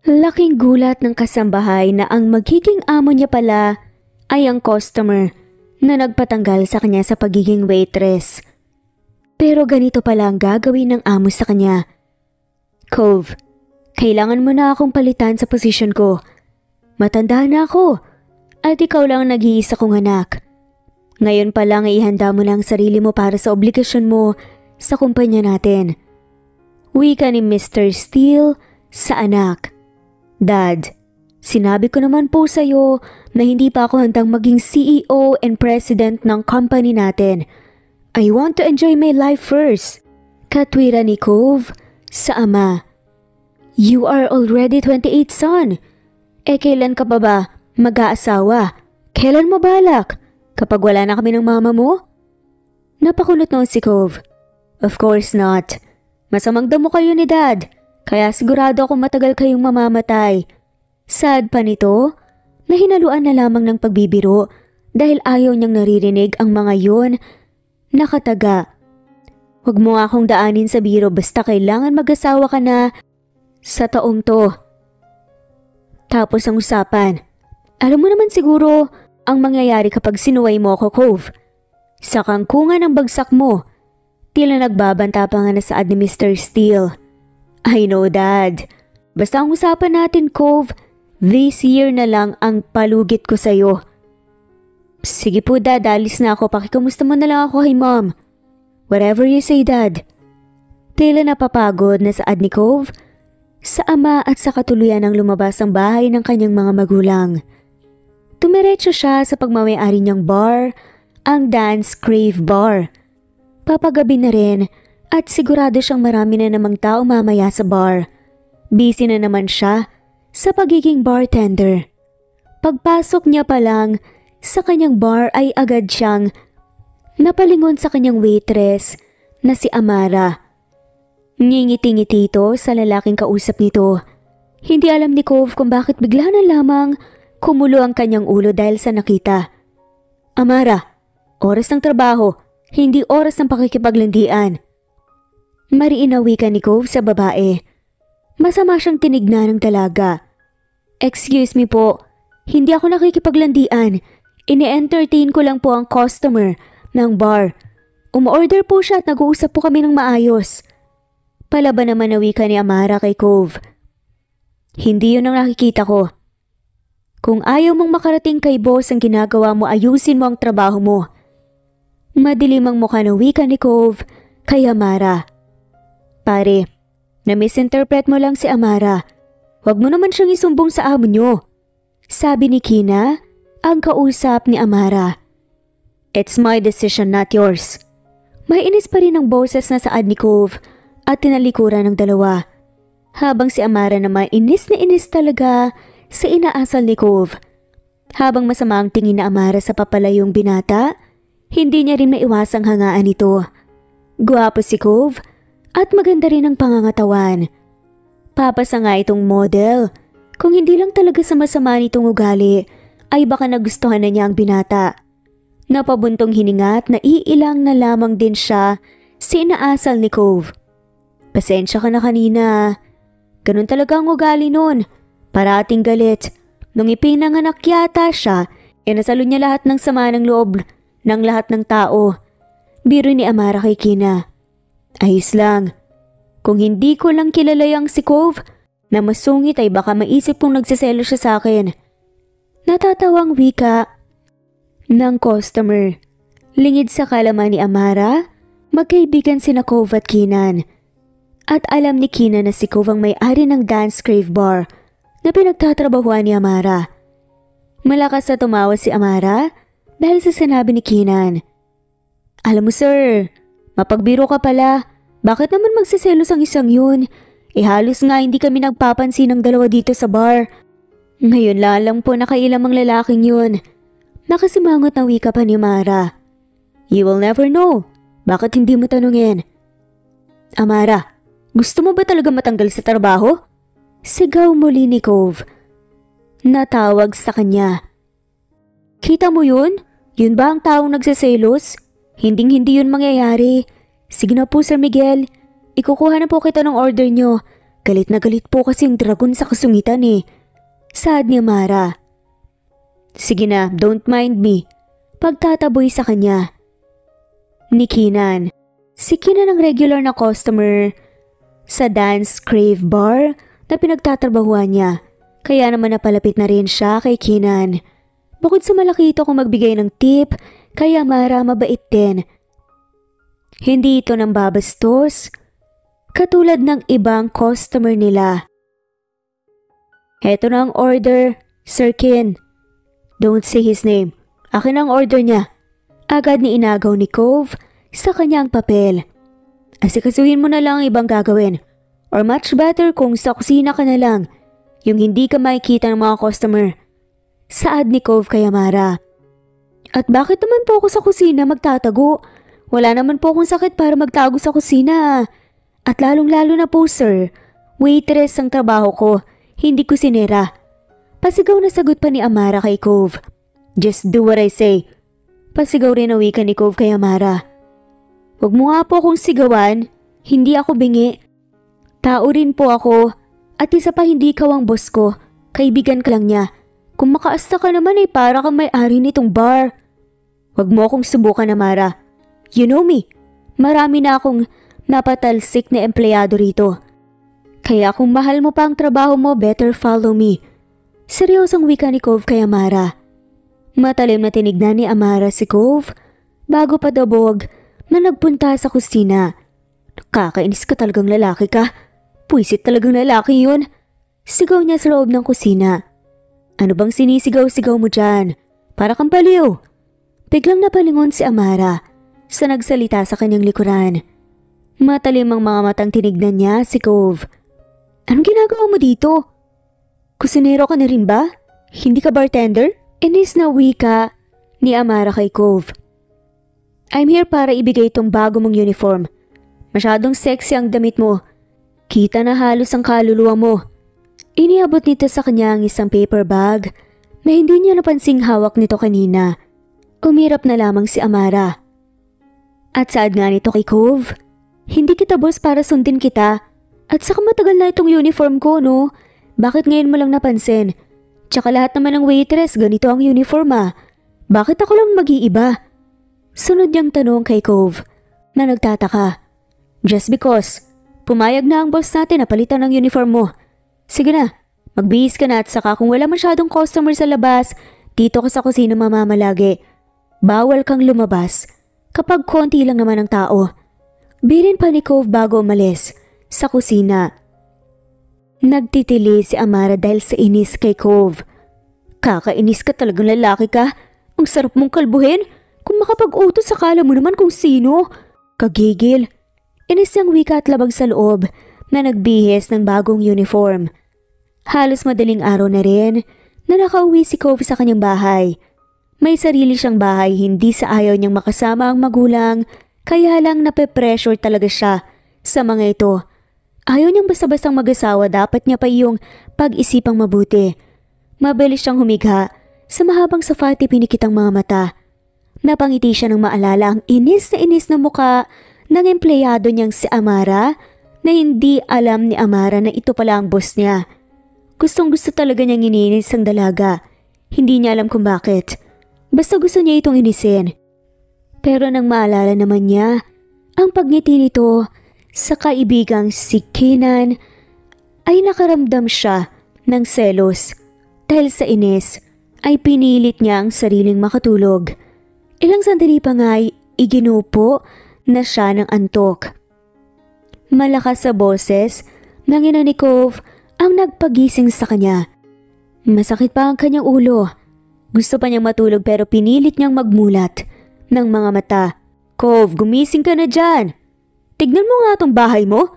Laking gulat ng kasambahay na ang magiging amo niya pala ay ang customer na nagpatanggal sa kanya sa pagiging waitress. Pero ganito pala ang gagawin ng amo sa kanya. Cove, kailangan mo na akong palitan sa posisyon ko. Matanda na ako at ikaw lang ang nag-iisa kong anak. Ngayon pa lang ihanda mo na ang sarili mo para sa obligasyon mo sa kumpanya natin. Wika ni Mr. Steele sa anak. Dad, sinabi ko naman po sa'yo na hindi pa ako handang maging CEO and president ng company natin. I want to enjoy my life first. Katwira ni Cove sa ama. You are already 28, son. Kailan ka pa ba mag-aasawa? Kailan mo balak? Kapag wala na kami ng mama mo? Napakulot noon si Cove. Of course not. Masamang damo kayo ni Dad. Kaya sigurado akong matagal kayong mamamatay. Sad pa nito na hinaluan na lamang ng pagbibiro dahil ayaw niyang naririnig ang mga yun nakataga. Huwag mo nga akong daanin sa biro basta kailangan mag-asawa ka na sa taong to. Tapos ang usapan. Alam mo naman siguro ang mangyayari kapag sinuway mo ako, Cove. Sa kangkungan ng bagsak mo, tila nagbabanta pa nga na saad ni Mr. Steele. I know, Dad. Basta ang usapan natin, Cove, this year na lang ang palugit ko sa'yo. Sige po, Dad, alis na ako. Pakikamusta mo na lang ako kay Mom. Whatever you say, Dad. Tila napapagod na saad ni Cove sa ama at sa katuluyan ng lumabas ang bahay ng kanyang mga magulang. Tumiretso siya sa pagmamayari niyang bar, ang Dance Crave Bar. Papagabi na rin at sigurado siyang marami na namang tao mamaya sa bar. Busy na naman siya sa pagiging bartender. Pagpasok niya pa lang sa kanyang bar ay agad siyang napalingon sa kanyang waitress na si Amara. Ngingiti-ngiti ito sa lalaking kausap nito. Hindi alam ni Cove kung bakit bigla na lamang kumulo ang kanyang ulo dahil sa nakita. Amara, oras ng trabaho, hindi oras ng pakikipaglandian. Mariinawi ka ni Cove sa babae. Masama siyang tinignan ng dalaga. Excuse me po, hindi ako nakikipaglandian. Ini-entertain ko lang po ang customer ng bar. Umorder po siya at nag-uusap po kami ng maayos. Palaban naman nawi ka ni Amara kay Cove. Hindi yun ang nakikita ko. Kung ayaw mong makarating kay boss ang ginagawa mo, ayusin mo ang trabaho mo. Madilim ang mukha na wika ni Cove kay Amara. Pare, na-misinterpret mo lang si Amara. Huwag mo naman siyang isumbong sa amo niyo. Sabi ni Kina, ang kausap ni Amara. It's my decision, not yours. May inis pa rin ang boses na saad ni Cove at tinalikuran ng dalawa. Habang si Amara naman inis na inis talaga sa inaasal ni Cove. Habang masama ang tingin na Amara sa papalayong binata, hindi niya rin maiwasang hangaan ito. Guwapo si Cove at maganda rin ang pangangatawan. Papasa nga itong model. Kung hindi lang talaga sa masama nitong ugali, ay baka nagustuhan na niya ang binata. Napabuntong hininga at naiilang na lamang din siya sa inaasal ni Cove. Pasensya ka na kanina. Ganun talaga ang ugali nun. Parating galit. Nung ipinanganak yata siya, nasalo niya lahat ng sama ng loob ng lahat ng tao. Biro ni Amara kay Kina. Ayos lang. Kung hindi ko lang kilala yang si Cove na masungit ay baka maisip kong nagsaselo siya sa akin. Natatawang wika ng customer. Lingid sa kalaman ni Amara, magkaibigan sina Cove at Kinan. At alam ni Kina na si Cove ang may-ari ng Dance Crave Bar na pinagtatrabahuan ni Amara. Malakas na tumawa si Amara dahil sa sinabi ni Kinan. Alam mo sir, mapagbiro ka pala. Bakit naman magsiselos ang isang yun? Halos nga hindi kami nagpapansin ng dalawa dito sa bar. Ngayon lang po nakailam ang lalaking yun. Nakasimangot na wika pa ni Amara. You will never know. Bakit hindi mo tanungin? Amara, gusto mo ba talaga matanggal sa trabaho? Sigaw muli ni Cove. Natawag sa kanya. Kita mo yun? Yun ba ang taong nagsiselos? Hinding-hindi yun mangyayari. Sige na po Sir Miguel, ikukuha na po kita ng order nyo. Galit na galit po kasi yung dragon sa kasungitan eh. Saad ni Amara. Sige na, don't mind me. Pagtataboy sa kanya. Ni Keenan. Si Keenan ang regular na customer sa Dance Crave Bar na pinagtatrabahuan niya. Kaya naman napalapit na rin siya kay Keenan. Bukod sa malaki ito kung magbigay ng tip, kaya Amara mabait din. Hindi ito nang babastos, katulad ng ibang customer nila. Heto na ang order, Sir Ken. Don't say his name. Akin ang order niya. Agad ni inagaw ni Cove sa kanyang papel. Asikasuhin mo na lang ang ibang gagawin. Or much better kung sa kusina ka na lang, yung hindi ka makikita ng mga customer. Saad ni Cove kay Amara. At bakit naman po ako sa kusina magtatago? Wala naman po akong sakit para magtago sa kusina. At lalong-lalo na po sir, waitress ang trabaho ko, hindi kusinera. Pasigaw na sagot pa ni Amara kay Cove. Just do what I say. Pasigaw rin ang wika ni Cove kay Amara. Huwag mo nga po akong sigawan, hindi ako bingi. Tao rin po ako, at isa pa hindi ikaw ang boss ko, kaibigan ka lang niya. Kung makaasta ka naman ay para kang may-ari nitong bar. Huwag mo akong subukan Amara. You know me, marami na akong napatalsik na empleyado rito. Kaya kung mahal mo pa ang trabaho mo, better follow me. Seryosong wika ni Cove kay Amara. Matalim na tinignan ni Amara si Cove bago pa dabog na nagpunta sa kusina. Kakainis ka talagang lalaki ka. Puwisit talagang lalaki yun. Sigaw niya sa loob ng kusina. Ano bang sinisigaw-sigaw mo dyan? Para kang baliw. Biglang napalingon si Amara sa nagsalita sa kanyang likuran. Matalim ang mga matang tinignan niya si Cove. Anong ginagawa mo dito? Kusinero ka na rin ba? Hindi ka bartender? Inis na wika ni Amara kay Cove. I'm here para ibigay itong bago mong uniform. Masyadong sexy ang damit mo. Kita na halos ang kaluluwa mo. Iniabot nito sa kanya ang isang paper bag na hindi niya napansing hawak nito kanina. Umirap na lamang si Amara. At saad nga nito kay Cove, hindi kita boss para sundin kita. At saka matagal na itong uniform ko, no? Bakit ngayon mo lang napansin? Tsaka lahat naman ng waitress ganito ang uniform ah. Bakit ako lang mag-iiba? Sunod niyang tanong kay Cove na nagtataka. Just because, pumayag na ang boss natin na palitan ng uniform mo. Sige na, magbihis ka na at saka kung wala masyadong customer sa labas, dito ka sa kusina mamamalagi. Bawal kang lumabas kapag konti lang naman ang tao. Bilin pa ni Cove bago umalis sa kusina. Nagtitili si Amara dahil sa inis kay Cove. Kakainis ka talagang lalaki ka. Ang sarap mong kalbuhin. Kung makapag-utos akala mo naman kung sino. Kagigil. Inis niyang wika at labag sa loob na nagbihis ng bagong uniform. Halos madaling araw na rin na nakauwi si Cove sa kanyang bahay. May sarili siyang bahay, hindi sa ayaw niyang makasama ang magulang, kaya lang nape-pressure talaga siya sa mga ito. Ayaw niyang basta-bastang mag-asawa, dapat niya pa iyong pag-isipang mabuti. Mabilis siyang humiga, sa mahabang safati pinikit ang mga mata. Napangiti siya nang maalala ang inis na muka ng empleyado niyang si Amara na hindi alam ni Amara na ito pala ang boss niya. Gustong gusto talaga niyang ininis ang dalaga. Hindi niya alam kung bakit. Basta gusto niya itong inisin. Pero nang maalala naman niya ang pagngiti nito sa kaibigang si Keenan, ay nakaramdam siya ng selos. Dahil sa inis ay pinilit niya ang sariling makatulog. Ilang sandali pa nga ay iginupo na siya ng antok. Malakas sa boses ng ina ni Cove ang nagpagising sa kanya. Masakit pa ang kanyang ulo. Gusto pa niyang matulog pero pinilit niyang magmulat ng mga mata. Cove, gumising ka na dyan. Tignan mo nga tong bahay mo.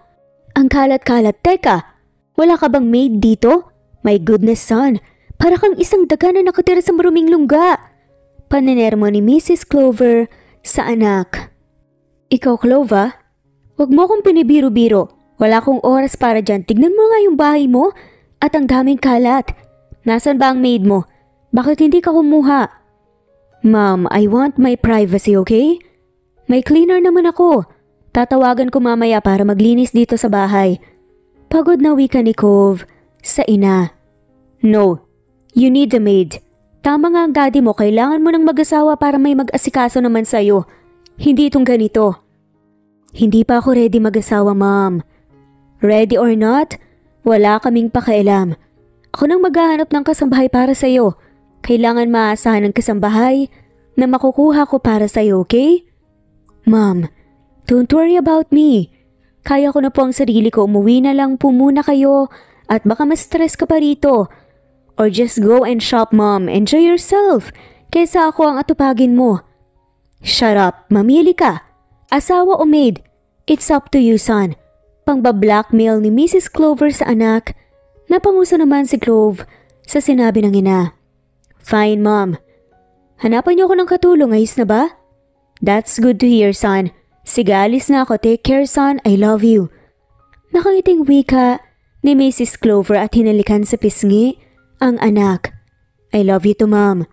Ang kalat-kalat. Teka, wala ka bang maid dito? My goodness son, para kang isang daga na nakatira sa maruming lungga. Panenermo ni Mrs. Clover sa anak. Ikaw Clover, wag mo akong pinibiro-biro. Wala akong oras para dyan. Tignan mo nga yung bahay mo at ang daming kalat. Nasaan ba ang maid mo? Bakit hindi ka kumuha? Ma'am, I want my privacy, okay? May cleaner naman ako. Tatawagan ko mamaya para maglinis dito sa bahay. Pagod na wika ni Cove sa ina. No, you need a maid. Tama nga ang daddy mo, kailangan mo ng mag-asawa para may mag-asikaso naman sa'yo. Hindi itong ganito. Hindi pa ako ready mag-asawa, ma'am. Ready or not, wala kaming pakialam. Ako nang maghahanap ng kasambahay para sa'yo. Kailangan maasahan ng kasambahay na makukuha ko para sa'yo, okay? Ma'am, don't worry about me. Kaya ko na po ang sarili ko, umuwi na lang po muna kayo at baka ma-stress ka pa rito. Or just go and shop, mom. Enjoy yourself. Kesa ako ang atupagin mo. Shut up. Mamili ka. Asawa o maid? It's up to you, son. Pangba-blackmail ni Mrs. Clover sa anak. Napanguso naman si Clove sa sinabi ng ina. Fine, mom. Hanapan niyo ako ng katulong. Ayos na ba? That's good to hear, son. Sige, alis na ako. Take care, son. I love you. Nakangiting wika ni Mrs. Clover at hinalikan sa pisngi ang anak. I love you to, mom.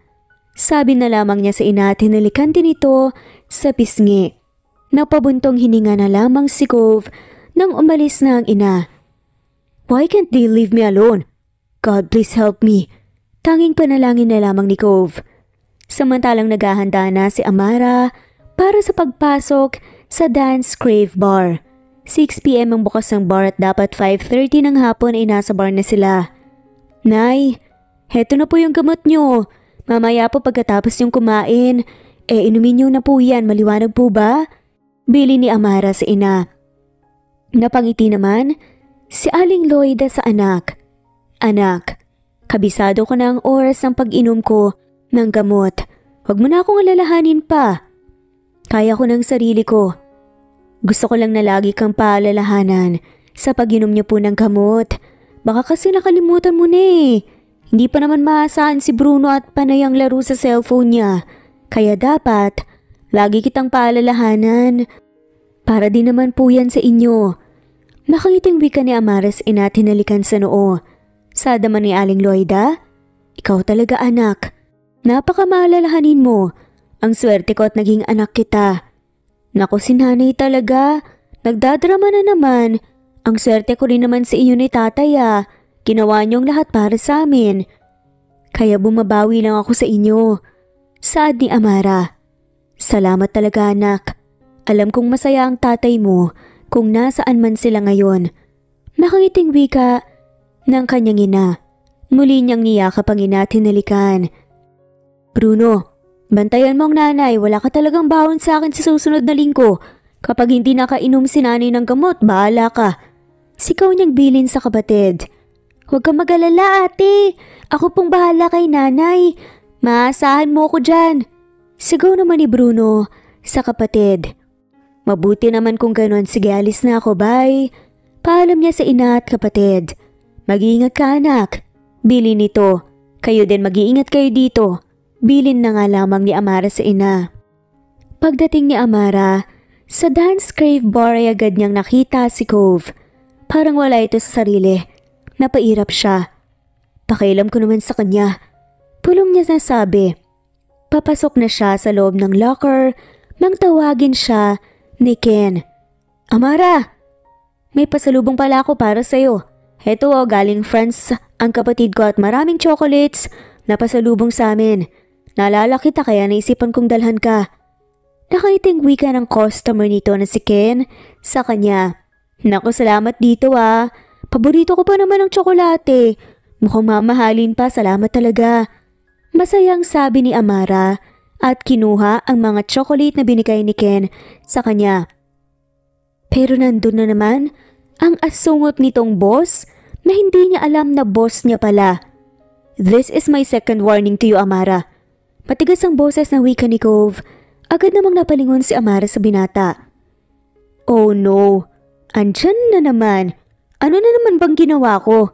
Sabi na lamang niya sa ina at hinalikan din ito sa pisngi. Napabuntong hininga na lamang si Cove nang umalis na ang ina. Why can't they leave me alone? God, please help me. Tanging panalangin na lamang ni Cove. Samantalang naghahanda na si Amara para sa pagpasok sa Dance Crave Bar. 6 p.m. ang bukas ng bar at dapat 5:30 ng hapon ay nasa bar na sila. Nay, heto na po yung gamot nyo. Mamaya po pagkatapos yung kumain, inumin nyo na po yan, maliwanag po ba? Bili ni Amara sa ina. Napangiti naman si Aling Loida sa anak. Anak, kabisado ko na ang oras ng pag-inom ko ng gamot. Huwag mo na akong alalahanin pa. Kaya ko ng sarili ko. Gusto ko lang na lagi kang paalalahanan sa pag-inom niyo po ng gamot. Baka kasi nakalimutan mo na eh. Hindi pa naman maasahan si Bruno at panay ang laro sa cellphone niya. Kaya dapat, lagi kitang paalalahanan. Para din naman po yan sa inyo. Nakangiting wika ni Amaras ina at hinalikan sa noo. Sada man ni Aling Loida, ikaw talaga anak. Napaka maalalahanin mo. Ang swerte ko at naging anak kita. Naku si nanay talaga. Nagdadrama na naman. Ang swerte ko rin naman sa inyo ni tatay ah. Ginawa niyong lahat para sa amin. Kaya bumabawi lang ako sa inyo. Saad ni Amara. Salamat talaga anak. Alam kong masaya ang tatay mo kung nasaan man sila ngayon. Nakangiting wika ng kanyang ina. Muli niyang niyakap ang ina at hinalikan. Bruno, bantayan mo ang nanay. Wala ka talagang baon sa akin sa susunod na linggo. Kapag hindi nakainom si nanay ng gamot, bahala ka. Sikaw niyang bilin sa kapatid. Huwag kang mag-alala ate. Ako pong bahala kay nanay. Maasahan mo ko dyan. Sigaw naman ni Bruno sa kapatid. Mabuti naman kung gano'n. Sige, alis na ako. Bye. Paalam niya sa ina at kapatid. Mag-iingat ka anak. Bilin nito. Kayo din mag-iingat kayo dito. Bilin na nga lamang ni Amara sa ina. Pagdating ni Amara, sa Dance Crave Bar ay agad niyang nakita si Cove. Parang wala ito sa sarili. Napairap siya. Pakialam ko naman sa kanya. Pulong niya nasabi. Papasok na siya sa loob ng locker nang tawagin siya ni Ken. Amara! May pasalubong pala ako para sa'yo. Heto galing France ang kapatid ko at maraming chocolates na pasalubong sa amin. Naalala kita kaya naisipan kong dalhan ka. Nakaiting wika ng customer nito na si Ken sa kanya. Naku, salamat dito ah. Paborito ko pa naman ang tsokolate. Mukhang mamahalin pa, salamat talaga. Masayang sabi ni Amara at kinuha ang mga chocolate na binigay ni Ken sa kanya. Pero nandun na naman ang asungot nitong boss na hindi niya alam na boss niya pala. This is my second warning to you, Amara. Matigas ang boses na wika ni Cove. Agad namang napalingon si Amara sa binata. Oh no, andyan na naman. Ano na naman bang ginawa ko?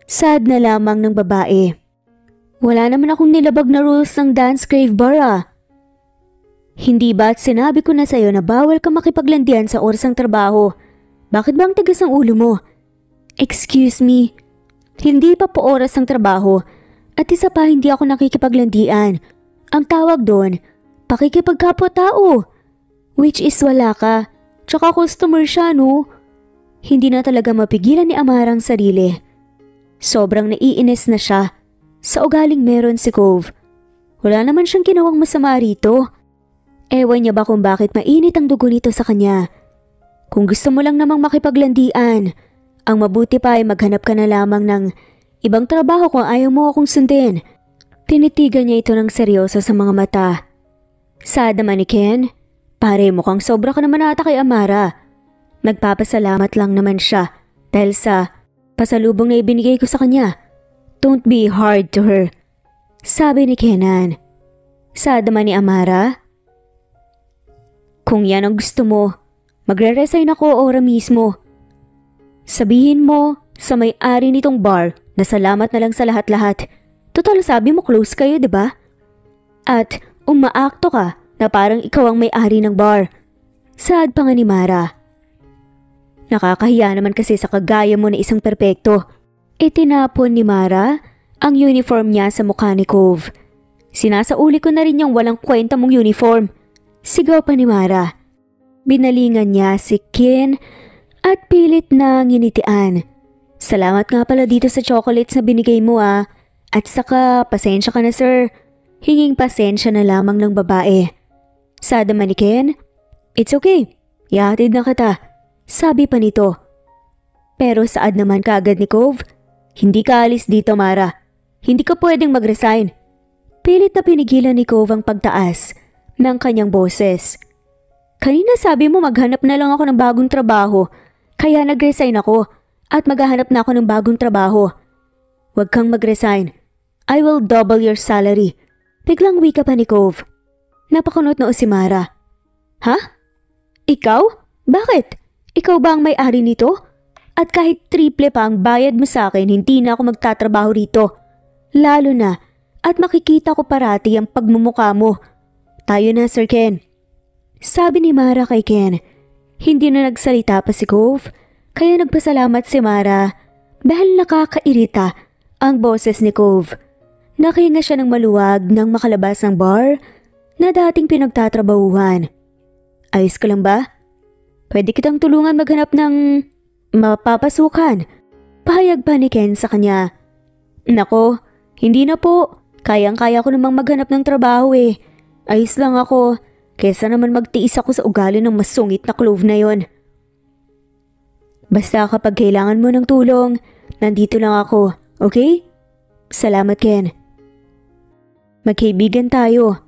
Sad na lamang ng babae. Wala naman akong nilabag na rules ng Dance Crave Bar ah. Hindi ba't sinabi ko na sa'yo na bawal ka makipaglandian sa oras ng trabaho? Bakit ba ang tigas ang ulo mo? Excuse me, hindi pa po oras ng trabaho at isa pa hindi ako nakikipaglandian. Ang tawag doon, pakikipagkapwa-tao. Which is wala ka, tsaka customer siya no? Hindi na talaga mapigilan ni Amara ang sarili. Sobrang naiinis na siya sa ugaling meron si Cove. Wala naman siyang ginawang masama rito. Ewan niya ba kung bakit mainit ang dugo nito sa kanya. Kung gusto mo lang namang makipaglandian, ang mabuti pa ay maghanap ka na lamang ng ibang trabaho kung ayaw mo akong sundin. Tinitigan niya ito ng seryoso sa mga mata. Sad naman ni Ken. Pare, mukhang sobra ka naman ata kay Amara. Nagpapasalamat lang naman siya dahil sa pasalubong na ibinigay ko sa kanya. Don't be hard to her, sabi ni Kenan. Sad naman ni Amara. Kung yan ang gusto mo, magre-resign ako ora mismo. Sabihin mo sa may-ari nitong bar na salamat na lang sa lahat-lahat. Total sabi mo close kayo, di ba? At umaakto ka na parang ikaw ang may-ari ng bar. Sad pa nga ni Mara. Nakakahiya naman kasi sa kagaya mo na isang perpekto. Itinapon ni Mara ang uniform niya sa mukha ni Cove. Sinasauli ko na rin yung walang kwenta mong uniform. Sigaw pa ni Mara. Binalingan niya si Ken at pilit na nginitian. Salamat nga pala dito sa chocolates na binigay mo ah. At saka pasensya ka na sir. Hinging pasensya na lamang ng babae. Sad naman ni Ken. It's okay. Ihatid na kita. Sabi pa nito. Pero saad naman kaagad ni Cove. Hindi ka alis dito Mara. Hindi ka pwedeng mag-resign. Pilit na pinigilan ni Cove ang pagtaas ng kanyang boses. Kanina sabi mo maghanap na lang ako ng bagong trabaho. Kaya nag-resign ako at maghahanap na ako ng bagong trabaho. Huwag kang mag-resign. I will double your salary. Biglang wika pa ni Cove. Napakunot noo si Mara. Ha? Ikaw? Bakit? Ikaw ba ang may-ari nito? At kahit triple pa ang bayad mo sa akin, hindi na ako magtatrabaho rito. Lalo na, at makikita ko parati ang pagmumukha mo. Tayo na, Sir Ken. Sabi ni Mara kay Ken. Hindi na nagsalita pa si Cove, kaya nagpasalamat si Mara dahil nakakairita ang boses ni Cove. Nakahinga siya ng maluwag nang makalabas ng bar na dating pinagtatrabahuhan. Ayos ka lang ba? Pwede kitang tulungan maghanap ng mapapasukan. Pahayag pa ni Ken sa kanya. Nako, hindi na po. Kayang-kaya ko namang maghanap ng trabaho eh. Ayos lang ako. Kesa naman magtiis ako sa ugali ng masungit na Clove na yon. Basta kapag kailangan mo ng tulong, nandito lang ako, okay? Salamat Ken. Magkaibigan tayo.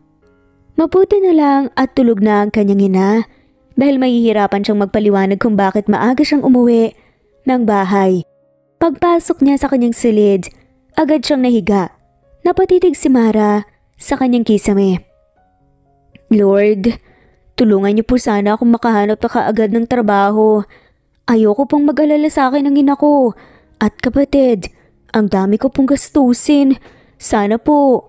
Mabuti na lang at tulog na ang kanyang ina dahil mahihirapan siyang magpaliwanag kung bakit maaga siyang umuwi ng bahay. Pagpasok niya sa kanyang silid, agad siyang nahiga. Napatitig si Mara sa kanyang kisame. Lord, tulungan niyo po sana akong makahanap na kaagad ng trabaho. Ayoko pong mag-alala sa akin ng ina ko. At kapatid, ang dami ko pong gastusin. Sana po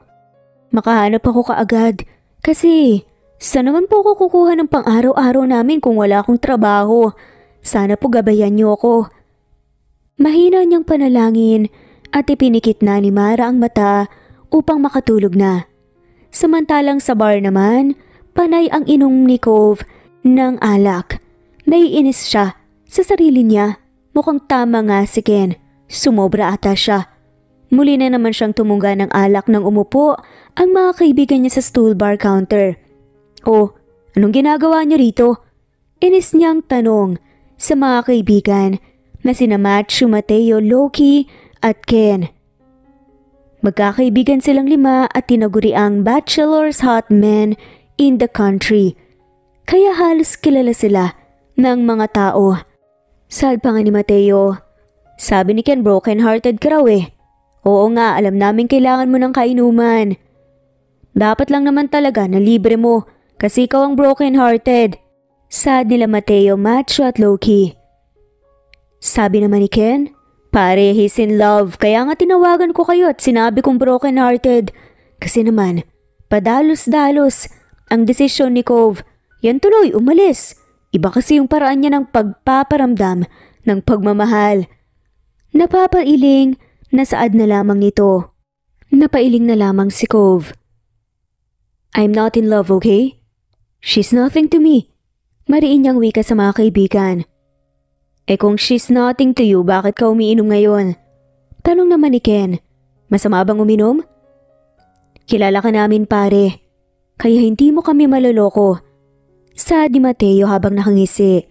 makahanap ako kaagad. Kasi saan naman po ako kukuha ng pang-araw-araw namin kung wala akong trabaho? Sana po gabayan niyo ako. Mahina niyang panalangin at ipinikit na ni Mara ang mata upang makatulog na. Samantalang sa bar naman, panay ang inom ni Cove ng alak. Naiinis siya sa sarili niya. Mukhang tama nga si Ken. Sumobra ata siya. Muli na naman siyang tumungga ng alak nang umupo ang mga kaibigan niya sa stool bar counter. Oh, anong ginagawa niyo rito? Inis niyang tanong sa mga kaibigan na sina Matthew, Mateo, Loki at Ken. Magkakaibigan silang 5 at tinaguri ang bachelor's hot men in the country. Kaya halos kilala sila ng mga tao. Sad pa nga ni Mateo. Sabi ni Ken broken-hearted ka raw eh. Oo nga, alam namin kailangan mo ng kainuman. Dapat lang naman talaga na libre mo kasi ikaw ang broken-hearted. Sad nila Mateo, Matthew at Loki. Sabi naman ni Ken, pare, he's in love kaya nga tinawagan ko kayo at sinabi kong broken-hearted. Kasi naman, padalos-dalos ang desisyon ni Cove. Yan tuloy, umalis. Iba kasi yung paraan niya ng pagpaparamdam ng pagmamahal. Napapailing na saad na lamang nito. Napailing na lamang si Cove. I'm not in love, okay? She's nothing to me. Mariin niyang wika sa mga kaibigan. Kung she's nothing to you, bakit ka umiinom ngayon? Tanong naman ni Ken. Masama bang uminom? Kilala ka namin pare, kaya hindi mo kami maloloko. Saad ni Mateo habang nakangisi.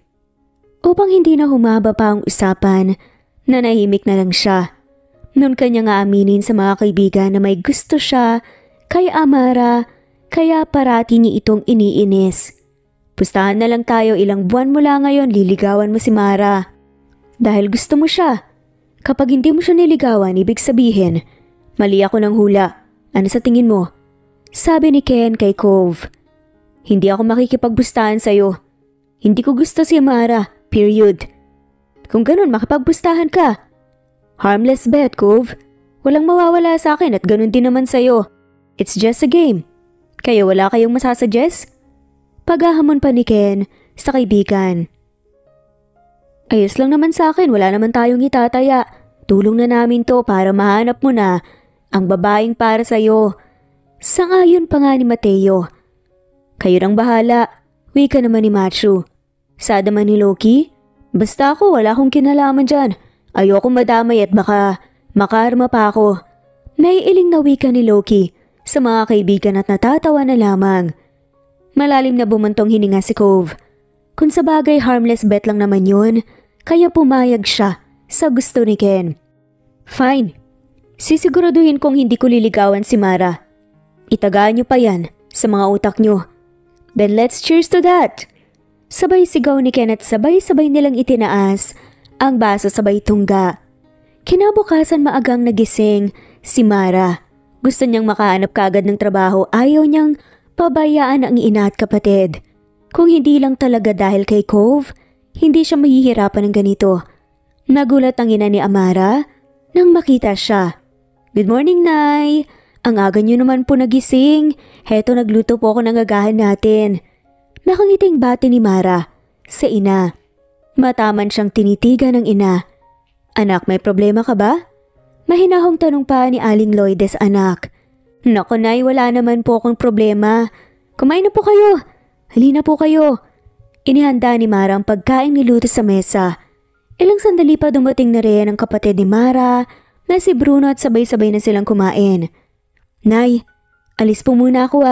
Upang hindi na humaba pa ang usapan, nanahimik na lang siya. Noon kanya nga aminin sa mga kaibigan na may gusto siya kay Amara, kaya parati niya itong iniinis. Pustahan na lang tayo, ilang buwan mula ngayon liligawan mo si Mara. Dahil gusto mo siya. Kapag hindi mo siya niligawan, ibig sabihin, mali ako ng hula. Ano sa tingin mo? Sabi ni Ken kay Cove. Hindi ako makikipagbustahan sa'yo. Hindi ko gusto si Mara, period. Kung ganun, makipagbustahan ka. Harmless bet, Cove. Walang mawawala sa akin at ganun din naman sa'yo. It's just a game. Kaya wala kayong masasuggest? Paghahamon pa ni Ken sa kaibigan. Ayos lang naman sa akin, wala naman tayong itataya. Tulong na namin to para mahanap mo na ang babaeng para sa'yo. Sangayon pa nga ni Mateo. Kayo nang bahala, wika naman ni Matthew. Sada man ni Loki, basta ako wala akong kinalaman dyan. Ayoko madamay at baka makarma pa ako. Naiiling na wika ni Loki sa mga kaibigan at natatawa na lamang. Malalim na bumantong hininga si Cove. Kung sa bagay harmless bet lang naman yun, kaya pumayag siya sa gusto ni Ken. Fine. Sisiguraduhin kong hindi ko liligawan si Mara. Itagaan niyo pa yan sa mga utak niyo. Then let's cheers to that! Sabay sigaw ni Ken at sabay-sabay nilang itinaas ang baso sabay tungga. Kinabukasan maagang nagising si Mara. Gusto niyang makahanap kaagad ng trabaho, ayaw niyang pabayaan ang ina at kapatid. Kung hindi lang talaga dahil kay Cove, hindi siya mahihirapan ng ganito. Nagulat ang ina ni Amara nang makita siya. Good morning, Nay! Ang aga niyo naman po nagising. Heto nagluto po ako ng agahan natin. Nakangiting bati ni Mara sa ina. Mataman siyang tinitigan ng ina. Anak, may problema ka ba? Mahinahong tanong pa ni Aling Loides anak. Naku Nay, wala naman po akong problema. Kumain na po kayo. Halina po kayo. Inihanda ni Mara ang pagkain niluto sa mesa. Ilang sandali pa dumating na rin ang kapatid ni Mara na si Bruno at sabay-sabay na silang kumain. Nay, alis po muna ako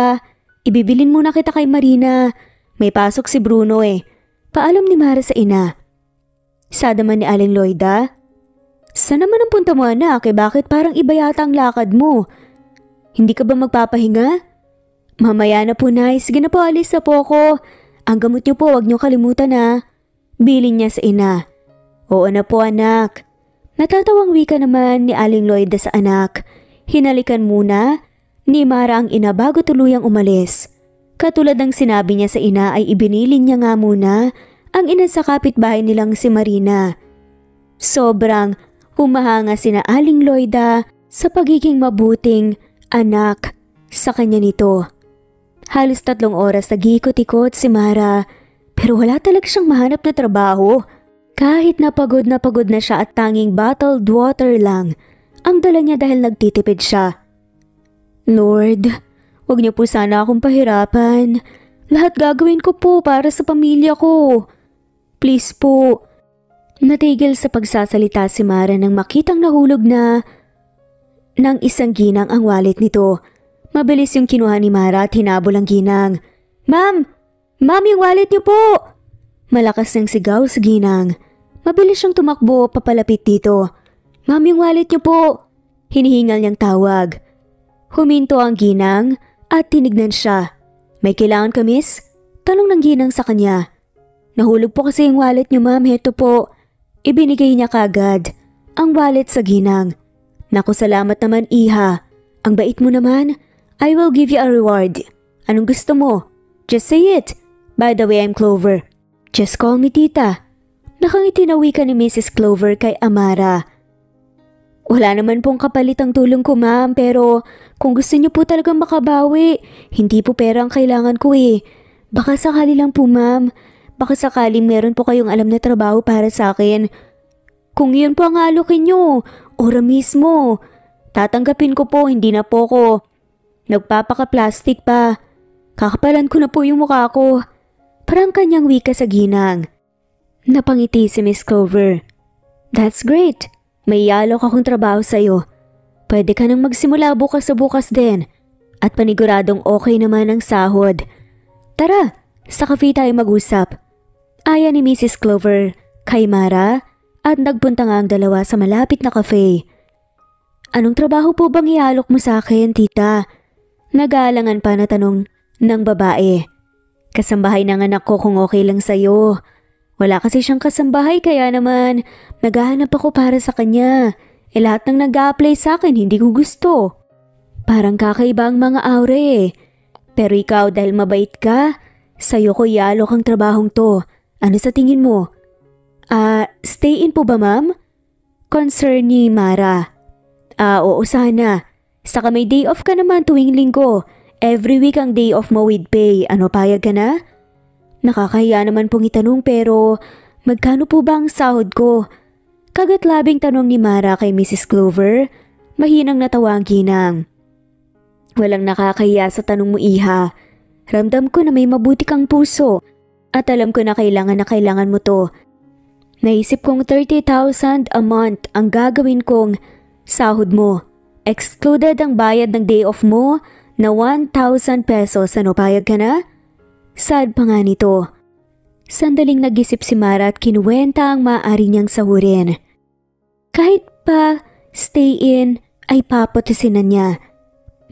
Ibibilin muna kita kay Marina. May pasok si Bruno Paalam ni Mara sa ina. Sada man ni Aling Loida. Saan naman ang punta mo anak? Bakit parang iba yata ang lakad mo? Hindi ka ba magpapahinga? Mamaya na po, Nay. Sige na po, alis na po ako. Ang gamot niyo po, wag niyo kalimutan Bilin niya sa ina. Oo na po anak. Natatawang wika naman ni Aling Loida sa anak. Hinalikan muna ni Mara ang ina bago tuluyang umalis. Katulad ng sinabi niya sa ina ay ibinilin niya nga muna ang ina sa kapitbahay nilang si Marina. Sobrang humahanga sina Aling Loida sa pagiging mabuting anak sa kanya nito. Halos 3 oras nag-iikot-ikot si Mara pero wala talaga siyang mahanap na trabaho. Kahit na pagod na siya at tanging bottled water lang ang dala niya dahil nagtitipid siya. Lord, huwag niyo po sana akong pahirapan. Lahat gagawin ko po para sa pamilya ko. Please po. Natigil sa pagsasalita si Mara nang makitang nahulog na ng isang ginang ang wallet nito. Mabilis yung kinuha ni Mara at hinabol ang ginang. Ma'am! Ma'am, yung wallet niyo po! Malakas ng sigaw sa ginang. Mabilis siyang tumakbo papalapit dito. Ma'am, yung wallet niyo po! Hinihingal niyang tawag. Huminto ang ginang at tinignan siya. May kailangan ka, miss? Tanong ng ginang sa kanya. Nahulog po kasi yung wallet niyo, ma'am. Heto po. Ibinigay niya kagad ang wallet sa ginang. Naku, salamat naman iha. Ang bait mo naman. I will give you a reward. Anong gusto mo? Just say it. By the way, I'm Clover. Just call me tita. Nakangiti na wika ni Mrs. Clover kay Amara. Wala naman pong kapalit ang tulong ko, ma'am, pero kung gusto niyo po talagang makabawi, hindi po pera ang kailangan ko Baka sakali lang po, ma'am. Baka sakaling meron po kayong alam na trabaho para sa akin. Kung yun po ang alokin niyo, ora mismo. Tatanggapin ko po, hindi na po ko nagpapaka-plastic pa. Kakapalan ko na po yung mukha ko. Parang kanyang wika sa ginang. Napangiti si Miss Clover. That's great. May ialok akong trabaho sa'yo. Pwede ka nang magsimula bukas sa bukas din. At paniguradong okay naman ang sahod. Tara, sa cafe tayo mag-usap. Aya ni Mrs. Clover kay Mara at nagpunta nga ang dalawa sa malapit na cafe. Anong trabaho po bang ialok mo sa akin, tita? Nag-aalangan pa na tanong ng babae. Kasambahay ng anak ko kung okay lang sa'yo. Wala kasi siyang kasambahay kaya naman naghahanap ako para sa kanya. Lahat ng nag-a-apply sa akin hindi ko gusto. Parang kakaiba ang mga aura eh. Pero ikaw dahil mabait ka, sa'yo ko ialok ang trabahong to. Ano sa tingin mo? Stay in po ba ma'am? Concern ni Mara. Oo sana. Saka may day off ka naman tuwing linggo. Every week ang day off mo with pay. Ano, payag ka na? Nakakahiya naman pong itanong pero magkano po ba ang sahod ko? Kagatlabing tanong ni Mara kay Mrs. Clover. Mahinang natawa ang ginang. Walang nakakahiya sa tanong mo, iha. Ramdam ko na may mabuti kang puso at alam ko na kailangan mo to. Naisip kong 30,000 a month ang gagawin kong sahod mo. Excluded ang bayad ng day off mo na 1,000 pesos. Ano, payag ka na? Sad pa nga nito. Sandaling nag-isip si Mara at kinuwenta ang maaari niyang sahurin. Kahit pa stay in ay papotisin na niya.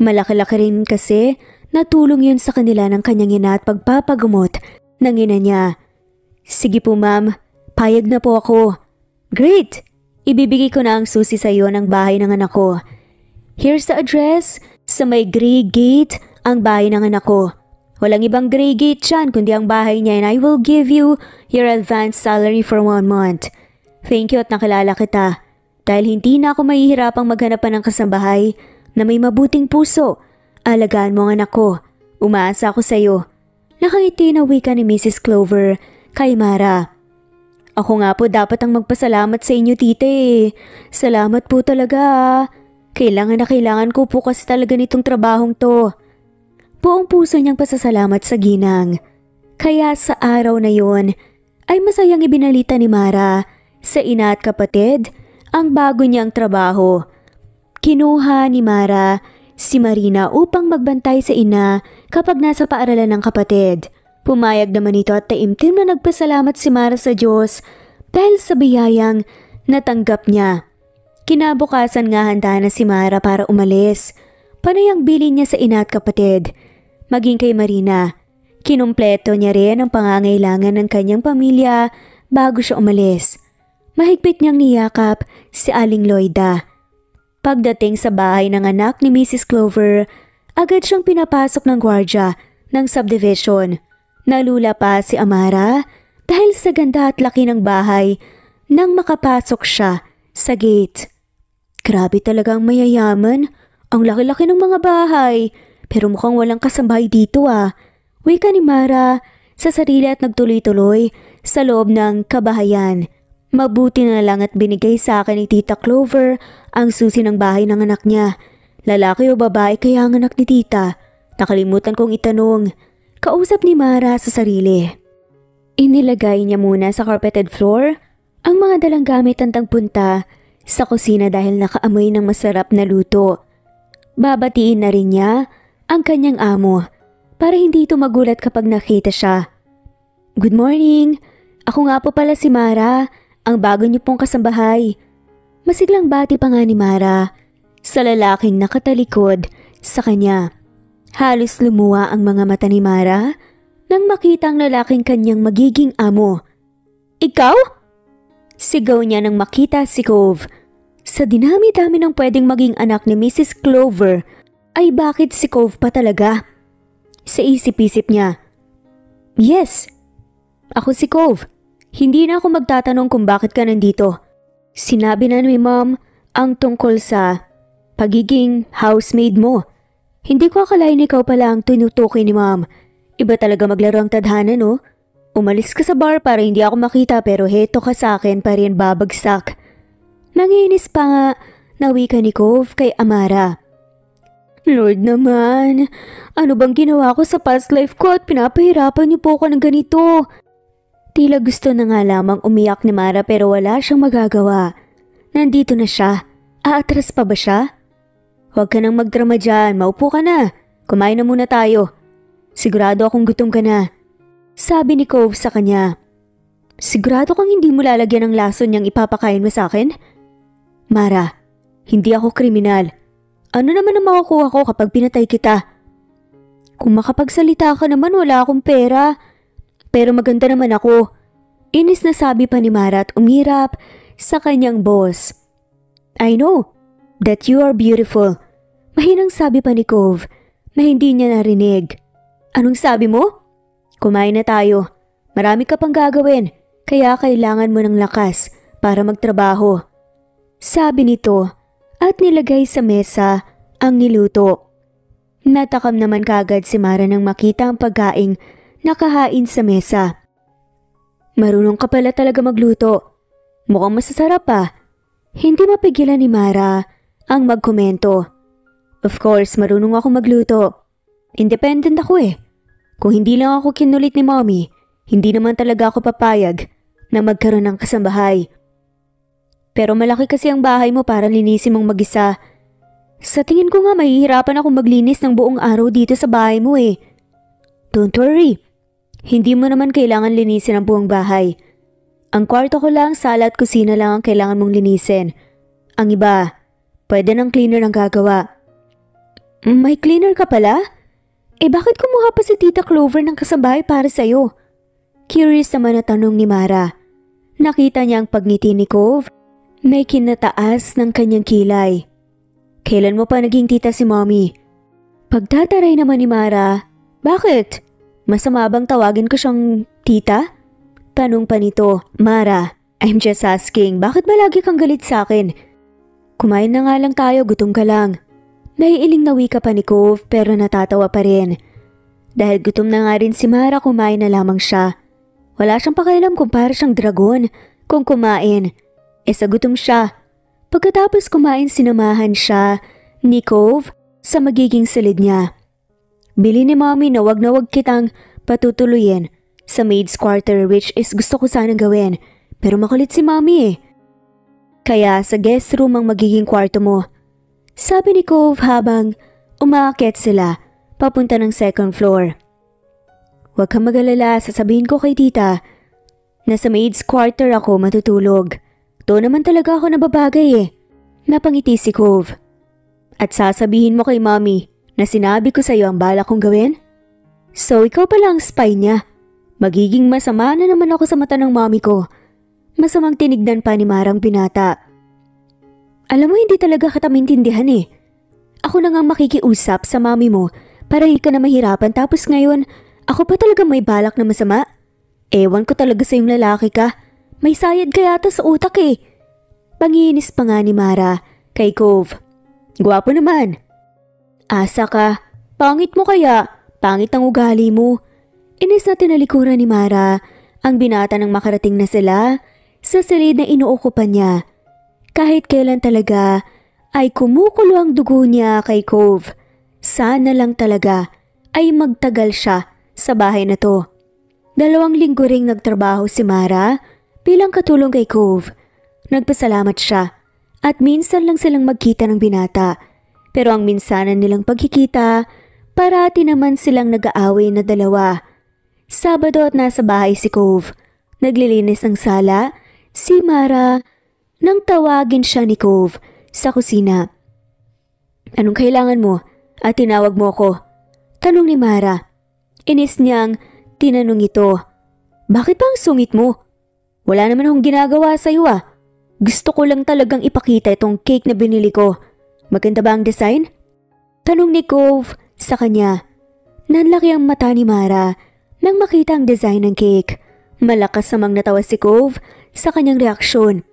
Malaki-laki rin kasi natulong yun sa kanila ng kanyang ina at pagpapagamot ng ina niya. Sige po ma'am, payag na po ako. Great! Ibibigay ko na ang susi sa iyo ng bahay ng anak ko. Here's the address. Sa may gray gate ang bahay ng anak ko. Walang ibang gray gate dyan kundi ang bahay niya and I will give you your advance salary for 1 month. Thank you at nakilala kita. Dahil hindi na ako mahihirapang maghanap pa ng kasambahay na may mabuting puso. Alagaan mo ang anak ko. Umaasa ako sa iyo. Nakangiti na wika ni Mrs. Clover kay Mara. Ako nga po dapat ang magpasalamat sa inyo, tite. Salamat po talaga. Kailangan ko po kasi talaga nitong trabahong to. Buong puso niyang pasasalamat sa ginang. Kaya sa araw na yon ay masayang ibinalita ni Mara sa ina at kapatid ang bago niyang trabaho. Kinuha ni Mara si Marina upang magbantay sa ina kapag nasa paaralan ng kapatid. Pumayag naman ito at taimtim na nagpasalamat si Mara sa Diyos dahil sa biyayang natanggap niya. Kinabukasan nga handa na si Mara para umalis. Panay ang bilin niya sa ina at kapatid. Maging kay Marina, kinumpleto niya rin ang pangangailangan ng kanyang pamilya bago siya umalis. Mahigpit niyang niyakap si Aling Loida. Pagdating sa bahay ng anak ni Mrs. Clover, agad siyang pinapasok ng gwardya ng subdivision. Nalula pa si Amara dahil sa ganda at laki ng bahay nang makapasok siya sa gate. Grabe talagang mayayaman, ang laki-laki ng mga bahay, pero mukhang walang kasambahay dito ah. Wika ni Mara sa sarili at nagtuloy-tuloy sa loob ng kabahayan. Mabuti na lang at binigay sa akin ni Tita Clover ang susi ng bahay ng anak niya. Lalaki o babae kaya ang anak ni Tita? Nakalimutan kong itanong. Kausap ni Mara sa sarili. Inilagay niya muna sa carpeted floor ang mga dalang gamit hanggang punta sa kusina dahil nakaamoy ng masarap na luto. Babatiin na rin niya ang kanyang amo para hindi ito magulat kapag nakita siya. Good morning! Ako nga po pala si Mara, ang bago niyo pong kasambahay. Masiglang bati pa nga ni Mara sa lalaking nakatalikod sa kanya. Halos lumuwa ang mga mata ni Mara nang makita ang lalaking kanyang magiging amo. Ikaw? Sigaw niya nang makita si Cove. Sa dinami-dami ng pwedeng maging anak ni Mrs. Clover, ay bakit si Cove pa talaga? Sa isip-isip niya. Yes, ako si Cove. Hindi na ako magtatanong kung bakit ka nandito. Sinabi na ni Mom ang tungkol sa pagiging housemaid mo. Hindi ko akalain ikaw pala ang tinutukoy ni Mom. Iba talaga maglaro ang tadhana, no? Umalis ka sa bar para hindi ako makita pero heto ka sa akin pa rin babagsak. Nanginis pa nga na wika ni Cove kay Amara. Lord naman, ano bang ginawa ko sa past life ko at pinapahirapan niyo po ako ng ganito? Tila gusto na nga lamang umiyak ni Mara pero wala siyang magagawa. Nandito na siya. Aatras pa ba siya? Huwag ka nang magdrama dyan, maupo ka na. Kumain na muna tayo. Sigurado akong gutom ka na. Sabi ni Cove sa kanya. Sigurado kang hindi mo lalagyan ng lason niyang ipapakain mo sa akin? Mara, hindi ako kriminal. Ano naman ang makukuha ko kapag pinatay kita? Kung makapagsalita ka naman wala akong pera. Pero maganda naman ako. Inis na sabi pa ni Mara at umirap sa kanyang boss. I know that you are beautiful. Mahinang sabi pa ni Cove na hindi niya narinig. Anong sabi mo? Kumain na tayo. Marami ka pang gagawin kaya kailangan mo ng lakas para magtrabaho. Sabi nito at nilagay sa mesa ang niluto. Natakam naman kagad si Mara nang makita ang pagkaing nakahain sa mesa. Marunong ka pala talaga magluto. Mukhang masasarap pa. Hindi mapigilan ni Mara ang magkomento. Of course, marunong ako magluto. Independent ako eh. Kung hindi lang ako kinulit ni Mommy, hindi naman talaga ako papayag na magkaroon ng kasambahay. Pero malaki kasi ang bahay mo para linisin mong mag-isa. Sa tingin ko nga mahihirapan ako maglinis ng buong araw dito sa bahay mo eh. Don't worry. Hindi mo naman kailangan linisin ang buong bahay. Ang kwarto ko lang, sala at kusina lang ang kailangan mong linisin. Ang iba, pwede ng cleaner ang gagawa. May cleaner ka pala? Eh bakit kumuha pa si Tita Clover ng kasambahay para sa'yo? Curious naman na tanong ni Mara. Nakita niya ang pagngiti ni Cove. May kinataas ng kanyang kilay. Kailan mo pa naging tita si Mommy? Pagtataray naman ni Mara. Bakit? Masama bang tawagin ko siyang tita? Tanong pa nito. Mara, I'm just asking, bakit ba lagi kang galit sa akin? Kumain na nga lang tayo, gutom ka lang. Naiiling na wika pa ni Cove pero natatawa pa rin. Dahil gutom na nga rin si Mara, kumain na lamang siya. Wala siyang pakialam kung para siyang dragon kung kumain. Sa gutom siya. Pagkatapos kumain, sinamahan siya ni Cove sa magiging silid niya. Bili ni Mommy na wag kitang patutuloyin sa maid's quarter, which is gusto ko sanang gawin. Pero makulit si Mommy eh. Kaya sa guest room ang magiging kwarto mo. Sabi ni Cove habang umaakyat sila papunta ng second floor. Huwag kang mag-alala, sasabihin ko kay tita na sa maid's quarter ako matutulog. Doon naman talaga ako nababagay eh. Napangiti si Cove. At sasabihin mo kay Mommy na sinabi ko sa iyo ang balak kong gawin? So ikaw pala ang spy niya. Magiging masama na naman ako sa mata ng Mommy ko. Masamang tinignan pa ni Marang binata. Alam mo hindi talaga kita maintindihan eh. Ako na nga makikiusap sa Mommy mo para hindi ka na mahirapan tapos ngayon ako pa talaga may balak na masama? Ewan ko talaga sa yung lalaki ka. May sayad ka yata sa utak eh. Panginis pa nga ni Mara kay Cove. Gwapo naman. Asa ka. Pangit mo kaya. Pangit ang ugali mo. Inis na tinalikuran ni Mara ang binata nang makarating na sila sa silid na inuukupan niya. Kahit kailan talaga ay kumukulo ang dugo niya kay Cove. Sana lang talaga ay magtagal siya sa bahay na to. 2 linggo ring nagtrabaho si Mara bilang katulong kay Cove. Nagpasalamat siya at minsan lang silang magkita ng binata. Pero ang minsanan nilang pagkikita, parati naman silang nag-aaway na dalawa. Sabado at nasa bahay si Cove. Naglilinis ng sala si Mara nang tawagin siya ni Cove sa kusina. Anong kailangan mo? At tinawag mo ko? Tanong ni Mara. Inis niyang tinanong ito. Bakit ba ang sungit mo? Wala naman akong ginagawa sa iyo ah. Gusto ko lang talagang ipakita itong cake na binili ko. Maganda ba ang design? Tanong ni Cove sa kanya. Nanlaki ang mata ni Mara nang makita ang design ng cake. Malakas namang natawa si Cove sa kanyang reaksyon.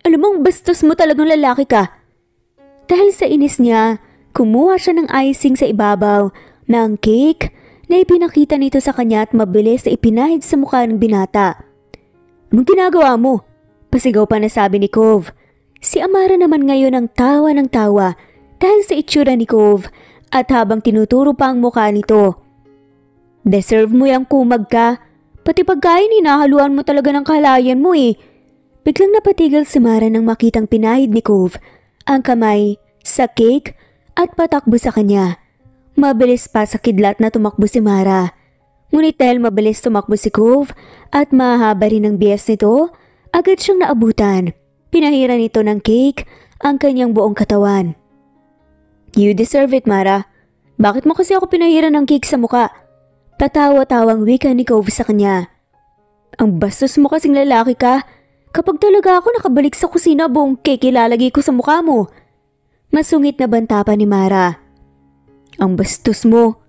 Alam mong bastos mo talagang lalaki ka. Dahil sa inis niya, kumuha siya ng icing sa ibabaw ng cake na ipinakita nito sa kanya at mabilis na ipinahid sa mukha ng binata. Anong ginagawa mo? Pasigaw pa na sabi ni Cove. Si Amara naman ngayon ang tawa ng tawa dahil sa itsura ni Cove at habang tinuturo pa ang mukha nito. Deserve mo yung kumag ka. Pati pagkain hinahaluan mo talaga ng kahalayan mo eh. Biglang napatigil si Mara nang makitang pinahid ni Cove ang kamay sa cake at patakbo sa kanya. Mabilis pa sa kidlat na tumakbo si Mara. Ngunit dahil mabilis tumakbo si Cove at mahaba rin ang bias nito, agad siyang naabutan. Pinahiran nito ng cake ang kanyang buong katawan. You deserve it, Mara. Bakit mo kasi ako pinahiran ng cake sa muka? Patawa-tawang wika ni Cove sa kanya. Ang bastos mo kasing lalaki ka. Kapag talaga ako nakabalik sa kusina, buong cake ilalagay ko sa mukha mo. Masungit na banta pa ni Mara. Ang bastos mo.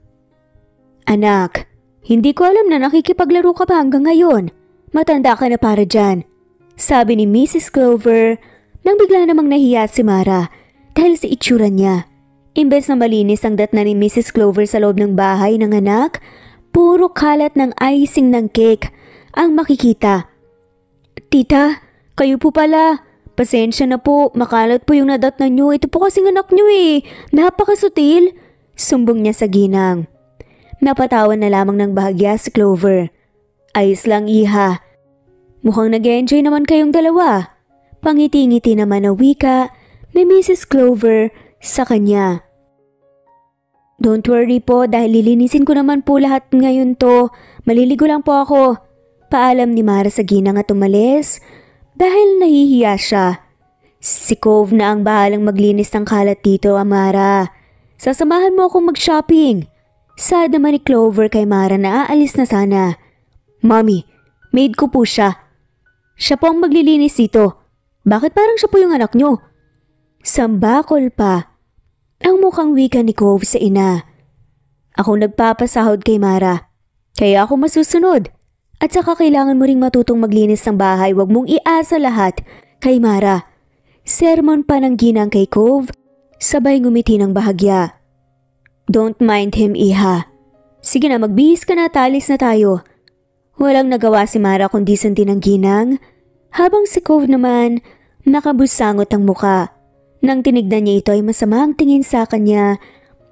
Anak, hindi ko alam na nakikipaglaro ka pa hanggang ngayon. Matanda ka na para dyan. Sabi ni Mrs. Clover nang bigla namang nahiya si Mara dahil sa itsura niya. Imbes na malinis ang datna ni Mrs. Clover sa loob ng bahay ng anak, puro kalat ng icing ng cake ang makikita. Tita, kayo po pala. Pasensya na po, makalat po yung nadatnan nyo. Ito po kasing anak nyo eh. Napakasutil. Sumbong niya sa ginang. Napatawan na lamang ng bahagya si Clover. Ayos lang iha. Mukhang nag-enjoy naman kayong dalawa. Pangiti-ngiti naman na wika ni Mrs. Clover sa kanya. Don't worry po dahil lilinisin ko naman po lahat ngayon to. Maliligo lang po ako. Paalam ni Mara sa ginang at umalis dahil nahihiya siya. Si Cove na ang bahalang maglinis ng kalat dito, Mara. Sasamahan mo akong mag-shopping. Sad naman ni Clover kay Mara na aalis na sana. Mommy, maid ko po siya. Siya po ang maglilinis dito. Bakit parang siya po yung anak nyo? Sambakol pa ang mukhang wika ni Cove sa ina. Ako nagpapasahod kay Mara, kaya ako masusunod. At saka kailangan mo ring matutong maglinis ng bahay, wag mong iasa lahat kay Mara. Sermon pa ng ginang kay Cove, sabay ngumiti ng bahagya. Don't mind him, iha. Sige na, magbihis ka na, talis na tayo. Walang nagawa si Mara kundi sundin ng ginang, habang si Cove naman nakabusangot ang muka. Nang tinignan niya ito ay masama ang tingin sa kanya,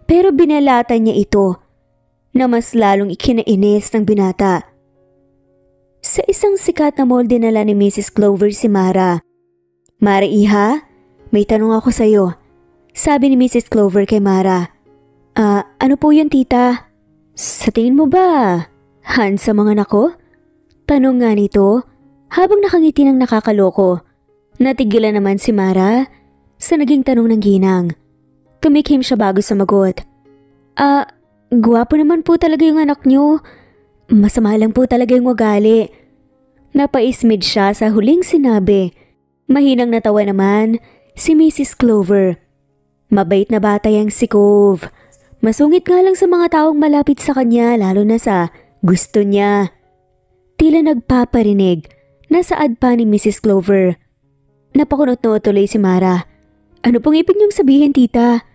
pero binalatan niya ito na mas lalong ikinainis ng binata. Sa isang sikat na mall dinala ni Mrs. Clover si Mara. Mara iha, may tanong ako sa iyo. Sabi ni Mrs. Clover kay Mara. Ano po yun tita? Sa tingin mo ba, handsome ang anak ko? Tanong nga nito habang nakangiti ng nakakaloko. Natigilan naman si Mara sa naging tanong ng ginang. Tumikim siya bago sumagot. Gwapo naman po talaga yung anak niyo. Masama lang po talaga yung ugali. Napaismid siya sa huling sinabi. Mahinang natawa naman si Mrs. Clover. Mabait na bata yang si Cove. Masungit nga lang sa mga taong malapit sa kanya lalo na sa gusto niya. Tila nagpaparinig na saad pa ni Mrs. Clover. Napakunot-nuot tuloy si Mara. Ano pong ibig niyong sabihin tita?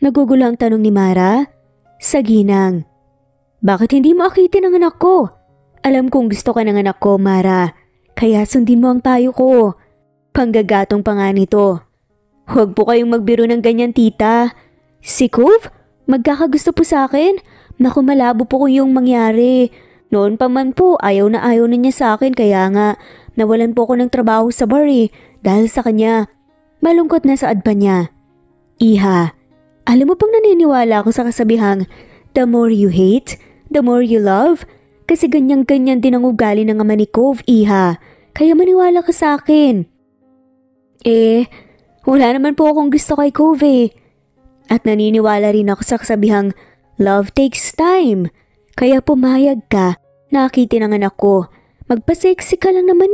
Nagugulo ang tanong ni Mara sa ginang. Bakit hindi mo akitin ang anak ko? Alam kong gusto ka ng anak ko, Mara. Kaya sundin mo ang payo ko. Panggagatong pa nga nito. Huwag po kayong magbiro ng ganyan, tita. Si Cove? Magkakagusto po sa akin? Naku, malabo po kung yung mangyari. Noon pa man po, ayaw na niya sa akin. Kaya nga, nawalan po ako ng trabaho sa bar dahil sa kanya. Malungkot na saad pa niya. Iha, alam mo bang naniniwala ako sa kasabihang, the more you hate, the more you love? Kasi ganyan-ganyan din ang ugali ng ama ni Cove, iha. Kaya maniwala ka sa akin. Wala naman po akong gusto kay Cove. At naniniwala rin ako sa kasabihang, love takes time. Kaya pumayag ka, nakitin ang anak ko. Magpa-sexy ka lang naman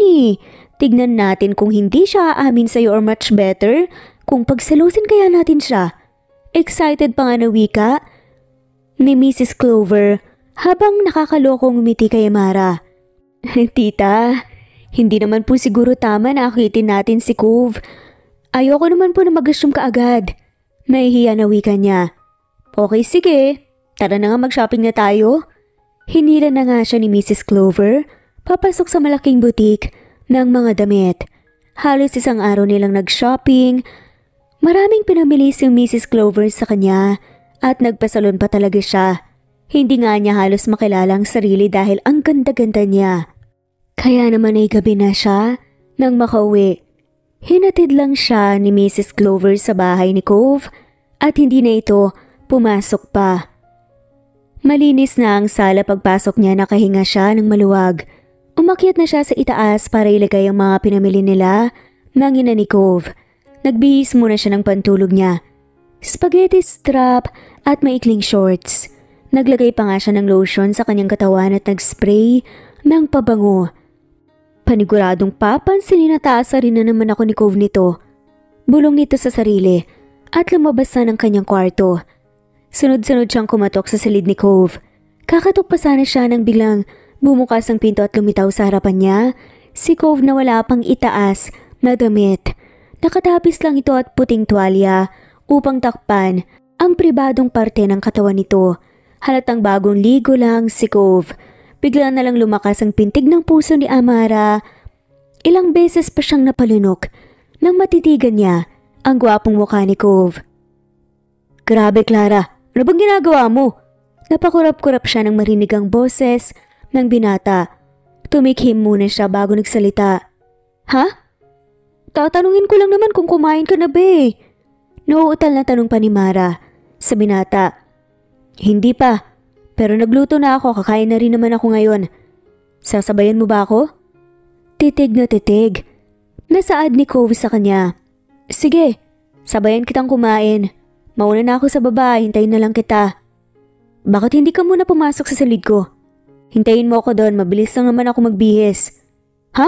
Tignan natin kung hindi siya aamin sa'yo or much better, kung pagsalusin kaya natin siya. Excited pa nga na wika ni Mrs. Clover habang nakakalokong umiti kay Mara. Tita, hindi naman po siguro tama na akitin natin si Cove. Ayoko naman po na mag-assume ka agad. Nahihiya na wika niya. Okay, sige. Tara na nga mag-shopping na tayo. Hinila na nga siya ni Mrs. Clover papasok sa malaking butik ng mga damit. Halos isang araw nilang nag-shopping. Maraming pinamili si Mrs. Clover sa kanya at nagpasalon pa talaga siya. Hindi nga niya halos makilala ang sarili dahil ang ganda-ganda niya. Kaya naman ay gabi na siya nang makauwi. Hinatid lang siya ni Mrs. Clover sa bahay ni Cove at hindi na ito pumasok pa. Malinis na ang sala pagpasok niya, nakahinga siya ng maluwag. Umakyat na siya sa itaas para ilagay ang mga pinamili nila ng ina ni Cove. Nagbihis muna siya ng pantulog niya. Spaghetti strap at maikling shorts. Naglagay pa nga siya ng lotion sa kanyang katawan at nag-spray ng pabango. Paniguradong papansinin na taasa rin na naman ako ni Cove nito. Bulong nito sa sarili at lumabas na ng kanyang kwarto. Sunod-sunod siyang kumatok sa silid ni Cove. Kakatok pa sana siya nang biglang bumukas ang pinto at lumitaw sa harapan niya si Cove na wala pang itaas na damit. Nakatapis lang ito at puting tuwalya upang takpan ang pribadong parte ng katawan nito. Halatang bagong ligo lang si Cove. Bigla na lang lumakas ang pintig ng puso ni Amara. Ilang beses pa siyang napalunok nang matitigan niya ang gwapong mukha ni Cove. Grabe Clara, ano bang ginagawa mo? Napakurap-kurap siya nang marinig ang boses ng binata. Tumikhim muna siya bago nagsalita. Ha? Tatanungin ko lang naman kung kumain ka na ba. Nauutal na tanong pa ni Mara sa binata. Hindi pa, pero nagluto na ako, kakain na rin naman ako ngayon. Sasabayan mo ba ako? Titig na titig. Nasaad ni Cove sa kanya. Sige, sabayan kitang kumain. Mauna na ako sa baba, hintayin na lang kita. Bakit hindi ka muna pumasok sa silid ko? Hintayin mo ako doon, mabilis lang naman ako magbihis. Ha?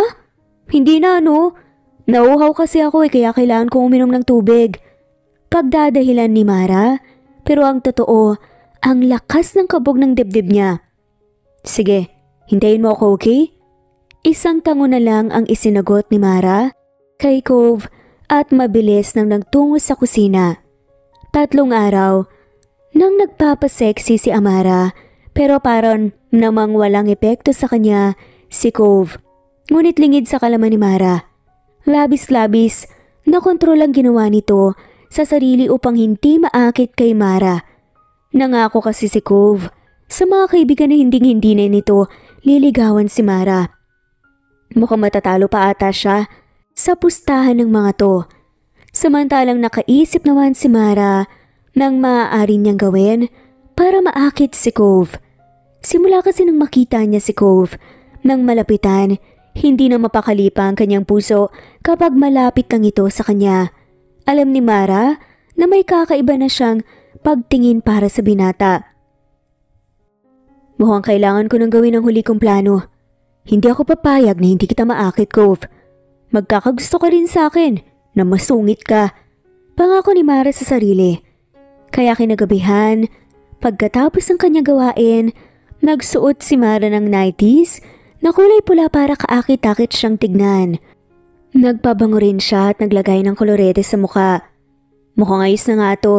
Hindi na ano? Nauuhaw kasi ako kaya kailangan kong uminom ng tubig. Pagdadahilan ni Mara, pero ang totoo, ang lakas ng kabog ng dibdib niya. Sige, hintayin mo ako, okay? Isang tango na lang ang isinagot ni Mara kay Cove at mabilis nang nagtungo sa kusina. 3 araw nang nagpapasexy si Amara pero parang namang walang epekto sa kanya si Cove. Ngunit lingid sa kalaman ni Mara. Labis-labis na kontrol ang ginawa nito sa sarili upang hindi maakit kay Mara. Nangako kasi si Cove sa mga kaibigan na hinding-hindi na nito liligawan si Mara. Mukhang matatalo pa ata siya sa pustahan ng mga to. Samantalang nakaisip naman si Mara ng maaari niyang gawin para maakit si Cove. Simula kasi nang makita niya si Cove nang malapitan, hindi na mapakalipa ang kanyang puso kapag malapit lang ito sa kanya. Alam ni Mara na may kakaiba na siyang pagtingin para sa binata. Mukhang kailangan ko nang gawin ang huli kong plano. Hindi ako papayag na hindi kita maakit, Cove. Magkakagusto ka rin sa akin na masungit ka. Pangako ni Mara sa sarili. Kaya kinagabihan, pagkatapos ng kanyang gawain, nagsuot si Mara ng 90s na kulay pula para kaakit-akit siyang tignan. Nagpabango rin siya at naglagay ng kolorete sa mukha. Mukhang ayos na nga to.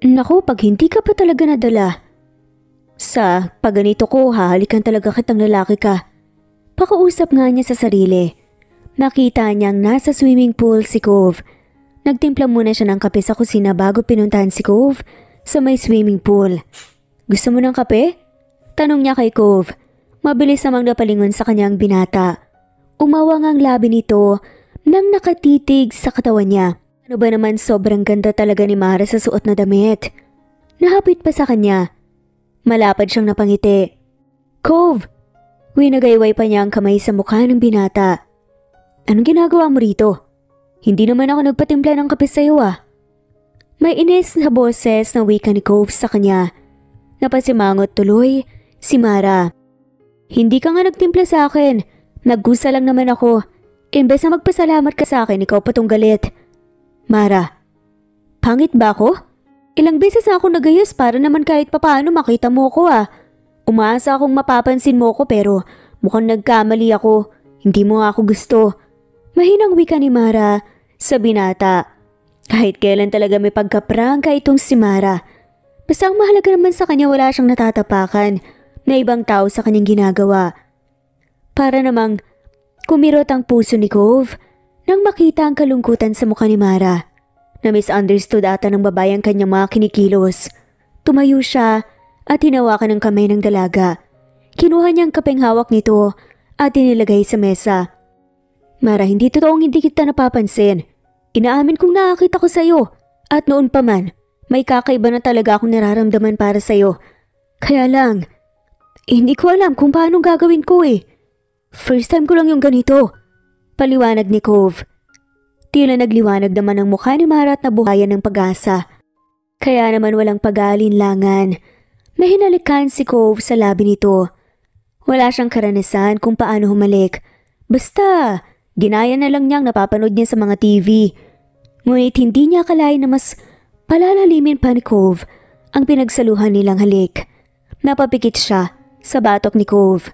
Naku, pag hindi ka pa talaga nadala. Sa pagganito ko, hahalikan talaga kitang lalaki ka. Pakausap nga niya sa sarili. Nakita niyang nasa swimming pool si Cove. Nagtimpla muna siya ng kape sa kusina bago pinuntahan si Cove sa may swimming pool. Gusto mo ng kape? Tanong niya kay Cove. Mabilis namang napalingon sa kanyang binata. Umawang ang labi nito nang nakatitig sa katawan niya. Ano ba naman, sobrang ganda talaga ni Mara sa suot na damit. Nahapit pa sa kanya. Malapad siyang napangiti. Cove! Winagayway pa niya ang kamay sa mukha ng binata. Anong ginagawa mo rito? Hindi naman ako nagpatimpla ng kape sa'yo ah. May inis na boses na wika ni Cove sa kanya. Napasimangot tuloy si Mara. Hindi ka nga nagtimpla sa akin. Naggusa lang naman ako. Imbes na magpasalamat ka sa akin, ikaw pa tong galit. Mara, pangit ba ako? Ilang beses na ako nagayos para naman kahit papaano makita mo ko ah. Umaasa akong mapapansin mo ko pero mukhang nagkamali ako. Hindi mo nga ako gusto. Mahinang wika ni Mara sa binata. Kahit kailan talaga may pagkaprangka itong si Mara. Basta ang mahalaga naman sa kanya wala siyang natatapakan na ibang tao sa kanyang ginagawa. Para namang kumirot ang puso ni Cove nang makita ang kalungkutan sa mukha ni Mara. Na misunderstood ata ng babae ang kanyang mga kinikilos. Tumayo siya at hinawakan ng kamay ng dalaga. Kinuha niyang kapeng hawak nito at inilagay sa mesa. Mara, hindi totoong hindi kita napapansin. Inaamin kong nakakita ko sa'yo at noon pa man, may kakaiba na talaga akong nararamdaman para sa'yo. Kaya lang, hindi ko alam kung paano gagawin ko eh. First time ko lang yung ganito. Paliwanag ni Cove. Tila nagliwanag naman ang mukha ni Mara at nabuhayan ng pag-asa. Kaya naman walang pag-aalinlangan. May hinalikan si Cove sa labi nito. Wala siyang karanasan kung paano humalik. Basta, ginaya na lang niyang napapanood niya sa mga TV. Ngunit hindi niya akalain na mas palalalimin pa ni Cove ang pinagsaluhan nilang halik. Napapikit siya sa batok ni Cove.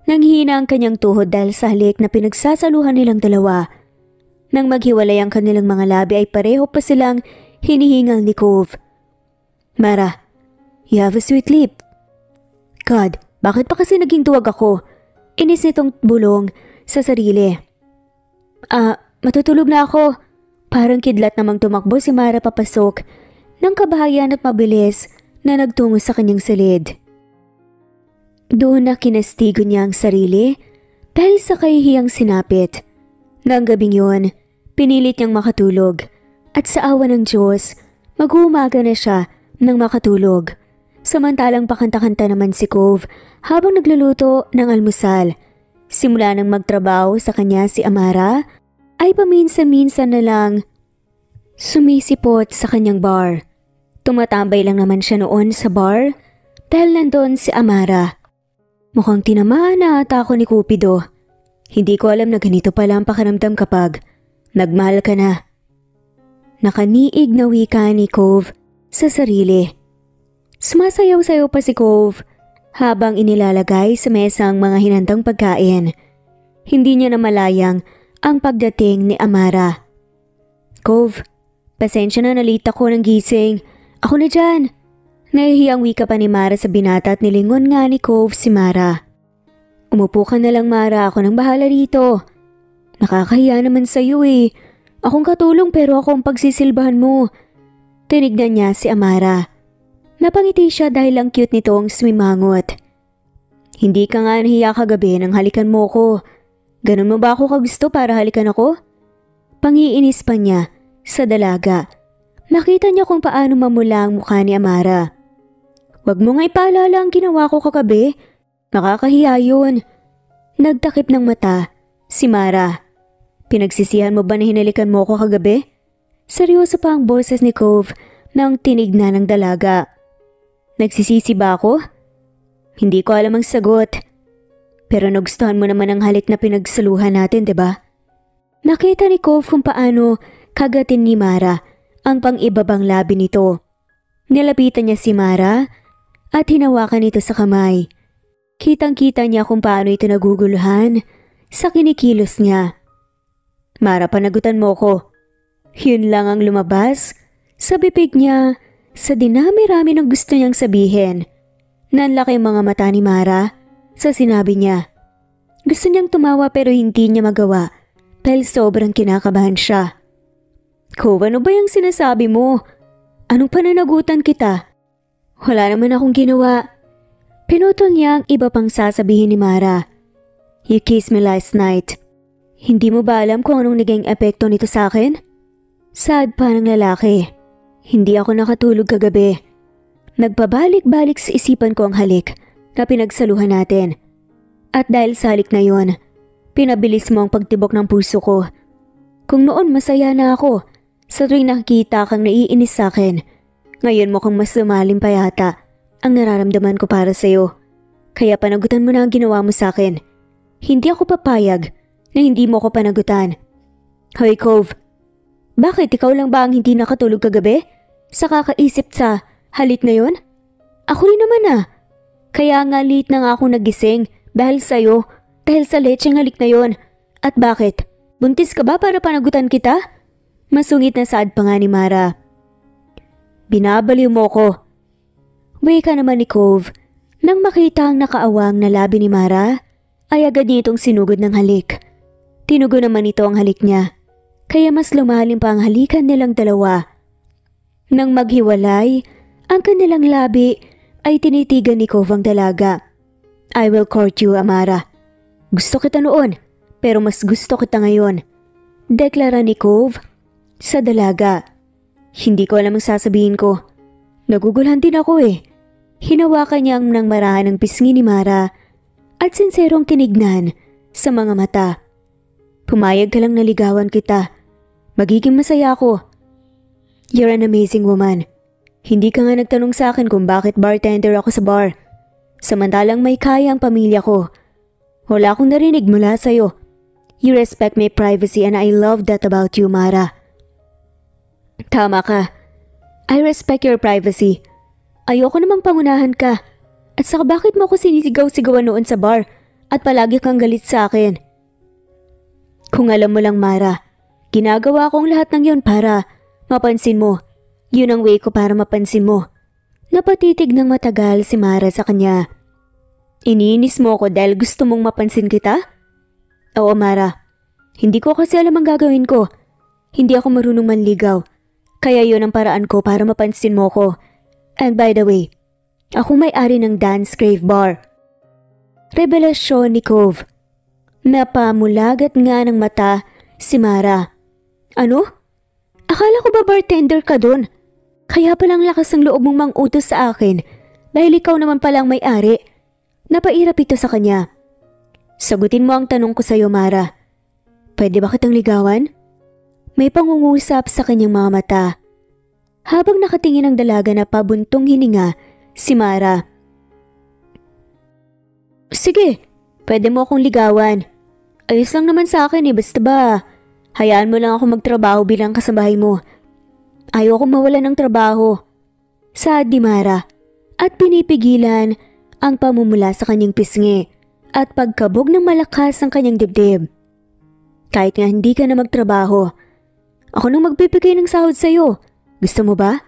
Nanghina ang kanyang tuhod dahil sa halik na pinagsasaluhan nilang dalawa. Nang maghiwalay ang kanilang mga labi ay pareho pa silang hinihingal ni Cove. Mara, you have a sweet lip. God, bakit pa kasi naging duwag ako? Inis nitong bulong sa sarili. Matutulog na ako. Parang kidlat namang tumakbo si Mara papasok ng kabahayan at mabilis na nagtungo sa kanyang silid. Doon na kinastigo niya ang sarili dahil sa kahihiyang sinapit. Nang gabing yun, pinilit niyang makatulog at sa awa ng Diyos, mag-uumaga na siya nang makatulog. Samantalang pakanta-kanta naman si Cove habang nagluluto ng almusal. Simula nang magtrabaho sa kanya si Amara, ay paminsan-minsan na lang sumisipot sa kanyang bar. Tumatambay lang naman siya noon sa bar dahil nandun si Amara. Mukhang tinamaan na ata ako ni Cupido. Hindi ko alam na ganito pala ang pakiramdam kapag nagmahal ka na. Nakaniig na wika ni Cove sa sarili. Sumasayaw-sayaw pa si Cove habang inilalagay sa mesa ang mga hinandang pagkain. Hindi niya namalayang ang pagdating ni Amara. Cove, pasensya na nalita ko ng gising. Ako na dyan. Nahihiyang wika pa ni Mara sa binata at nilingon nga ni Cove si Mara. Umupo ka na lang Mara, ako nang bahala rito. Nakakahiya naman sa'yo eh. Akong katulong pero ako ang pagsisilbahan mo. Tinignan niya si Amara. Napangiti siya dahil ang cute nitong swimangot. Hindi ka nga nahiya kagabi nang halikan mo ko. Ganun mo ba ako kagusto para halikan ako? Pangiinis pa niya sa dalaga. Nakita niya kung paano mamula ang mukha ni Amara. Wag mo nga ipaalala ang ginawa ko kagabi. Nakakahiya yun. Nagtakip ng mata si Mara. Pinagsisihan mo ba na hinalikan mo ko kagabi? Seryoso pa ang boses ni Cove nang tinignan ng dalaga. Nagsisisi ba ako? Hindi ko alam ang sagot. Pero nagustuhan mo naman ang halik na pinagsaluhan natin, 'di ba? Nakita ni Cove kung paano kagatin ni Mara ang pang-ibabang labi nito. Nilapitan niya si Mara at hinawakan ito sa kamay. Kitang-kita niya kung paano ito naguguluhan sa kinikilos niya. Mara, panagutan mo ko. Yun lang ang lumabas sa bibig niya sa dinami-rami ng gusto niyang sabihin. Nanlaki mga mata ni Mara sa sinabi niya. Gusto niyang tumawa pero hindi niya magawa dahil sobrang kinakabahan siya. Ko, ano ba yung sinasabi mo? Anong pananagutan kita? Wala naman akong ginawa. Pinutol niya ang iba pang sasabihin ni Mara. You kissed me last night. Hindi mo ba alam kung anong naging epekto nito sa akin? Sad pa ng lalaki. Hindi ako nakatulog kagabi. Nagpabalik-balik sa isipan ko ang halik na pinagsaluhan natin. At dahil sa halik na yon, pinabilis mo ang pagtibok ng puso ko. Kung noon masaya na ako, sa tuwing nakikita kang naiinis sa akin, ngayon mukhang mas lumalim pa yata ang nararamdaman ko para sa'yo. Kaya panagutan mo na ang ginawa mo sa akin. Hindi ako papayag na hindi mo ko panagutan. Hoy Cove, bakit ikaw lang ba ang hindi nakatulog kagabi? Sa kakaisip sa halik na yon? Ako rin naman ah. Kaya nga late na nga ako nagising dahil sa'yo, dahil sa lecheng halik na yon. At bakit? Buntis ka ba para panagutan kita? Masungit na saad pa nga ni Mara. Binabaliw mo ko. Wika naman ni Cove. Nang makita ang nakaawang na labi ni Mara, ay agad niya itong sinugod ng halik. Tinugo naman ito ang halik niya, kaya mas lumalim pa ang halikan nilang dalawa. Nang maghiwalay, ang kanilang labi ay tinitigan ni Cove ang dalaga. I will court you, Amara. Gusto kita noon, pero mas gusto kita ngayon. Deklara ni Cove sa dalaga. Hindi ko alam ang sasabihin ko. Naguguluhan din ako eh. Hinawakan niya ng marahan ng pisngi ni Mara at sinserong tinignan sa mga mata. Pumayag ka lang na ligawan kita. Magiging masaya ako. You're an amazing woman. Hindi ka nga nagtanong sa akin kung bakit bartender ako sa bar. Samantalang may kaya ang pamilya ko. Wala akong narinig mula sa'yo. You respect my privacy and I love that about you, Mara. Tama ka. I respect your privacy. Ayoko namang pangunahan ka. At saka bakit mo ako sinisigaw-sigawan noon sa bar at palagi kang galit sa akin? Kung alam mo lang, Mara, ginagawa kong lahat ng yon para mapansin mo. Yun ang way ko para mapansin mo. Napatitig ng matagal si Mara sa kanya. Iniinis mo ako dahil gusto mong mapansin kita? Oo, Mara. Hindi ko kasi alam ang gagawin ko. Hindi ako marunong manligaw. Kaya yun ang paraan ko para mapansin mo ko. And by the way, ako may-ari ng Dance Crave Bar. Revelasyon ni Cove. Napamulagat nga ng mata si Mara. Ano? Akala ko ba bartender ka dun? Kaya palang lakas ng loob mong mang-utos sa akin dahil ikaw naman palang may-ari. Napairap ito sa kanya. Sagutin mo ang tanong ko sa'yo, Mara. Pwede ba kitang ligawan? May pangungusap sa kanyang mga mata. Habang nakatingin ang dalaga na pabuntong hininga, si Mara. Sige, pwede mo akong ligawan. Ayos lang naman sa akin eh, basta ba? Hayaan mo lang ako magtrabaho bilang kasambahay mo. Ayoko mawala ng trabaho. Saad ni Mara at pinipigilan ang pamumula sa kanyang pisngi at pagkabog ng malakas ang kanyang dibdib. Kahit nga hindi ka na magtrabaho, ako nang magbibigay ng sahod sa'yo. Gusto mo ba?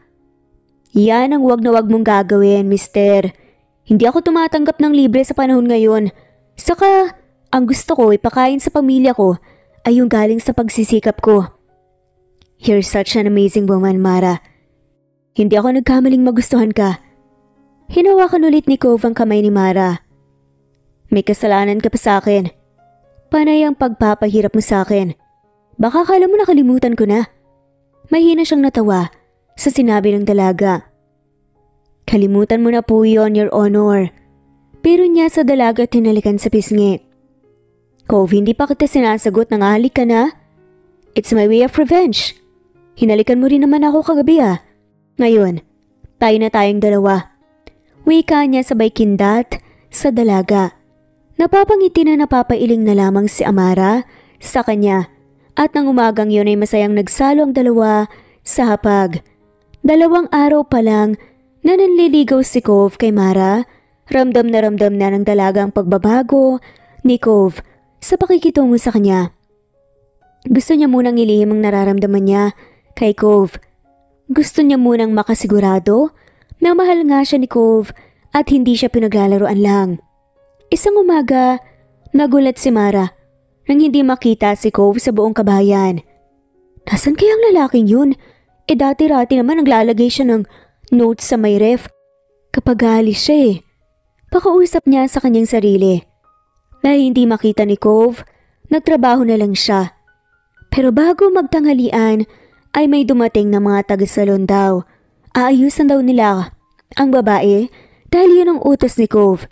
Yan ang wag na wag mong gagawin, mister. Hindi ako tumatanggap ng libre sa panahon ngayon. Saka, ang gusto ko ipakain sa pamilya ko ay yung galing sa pagsisikap ko. You're such an amazing woman, Mara. Hindi ako nagkamaling magustuhan ka. Hinawakan ulit ni Cove ang kamay ni Mara. May kasalanan ka pa sa akin. Panay ang pagpapahirap mo sa akin. Baka akala mo nakalimutan ko na. Mahina siyang natawa sa sinabi ng dalaga. Kalimutan mo na po yun, Your Honor. Pero niya sa dalaga at hinalikan sa pisngi. Cove, hindi pa kita sinasagot, nangahalik ka na? It's my way of revenge. Hinalikan mo rin naman ako kagabi ah. Ngayon, tayo na tayong dalawa. Wika niya sabay kindat sa dalaga. Napapangiti na napapailing na lamang si Amara sa kanya. At nang umagang yun ay masayang nagsalo ang dalawa sa hapag. 2 araw pa lang na nanliligaw si Cove kay Mara, ramdam na ng dalaga ang pagbabago ni Cove sa pakikitungo sa kanya. Gusto niya munang ilihim ang nararamdaman niya kay Cove. Gusto niya munang makasigurado na mahal nga siya ni Cove at hindi siya pinaglalaroan lang. Isang umaga, nagulat si Mara nang hindi makita si Cove sa buong kabayan. Nasaan kaya ang lalaking yun? Dati-rati naman naglalagay siya ng notes sa may ref kapag alis siya eh. Pakausap niya sa kanyang sarili. Dahil hindi makita ni Cove, nagtrabaho na lang siya. Pero bago magtanghalian ay may dumating na mga taga-salon daw. Aayusan daw nila ang babae dahil yun ang utos ni Cove.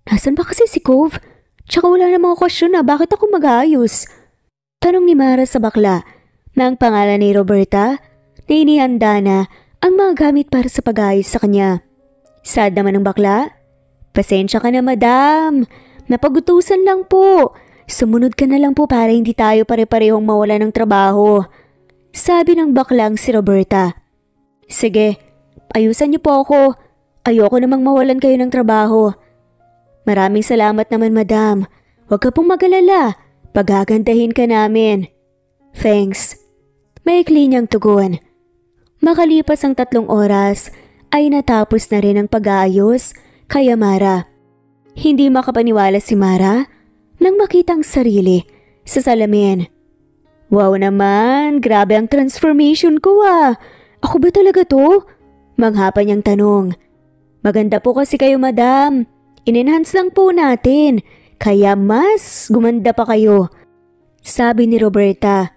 Nasaan ba kasi si Cove? Tsaka wala namang okasyon na bakit ako mag-aayos? Tanong ni Mara sa bakla na ang pangalan ni Roberta na inihanda na ang mga gamit para sa pag-aayos sa kanya. Sad naman ng bakla. Pasensya ka na, madam. Napagutusan lang po. Sumunod ka na lang po para hindi tayo pare-parehong mawala ng trabaho. Sabi ng baklang si Roberta. Sige, ayusan niyo po ako. Ayoko namang mawalan kayo ng trabaho. Maraming salamat naman, madam. Huwag ka pong mag-alala. Pagagandahin ka namin. Thanks. Maikli niyang tugon. Makalipas ang 3 oras ay natapos na rin ang pag-aayos kay Mara. Hindi makapaniwala si Mara nang makita ang sarili sa salamin. Wow naman, grabe ang transformation ko ah. Ako ba talaga to? Manghapa niyang tanong. Maganda po kasi kayo, madam. In-enhance lang po natin. Kaya mas gumanda pa kayo. Sabi ni Roberta.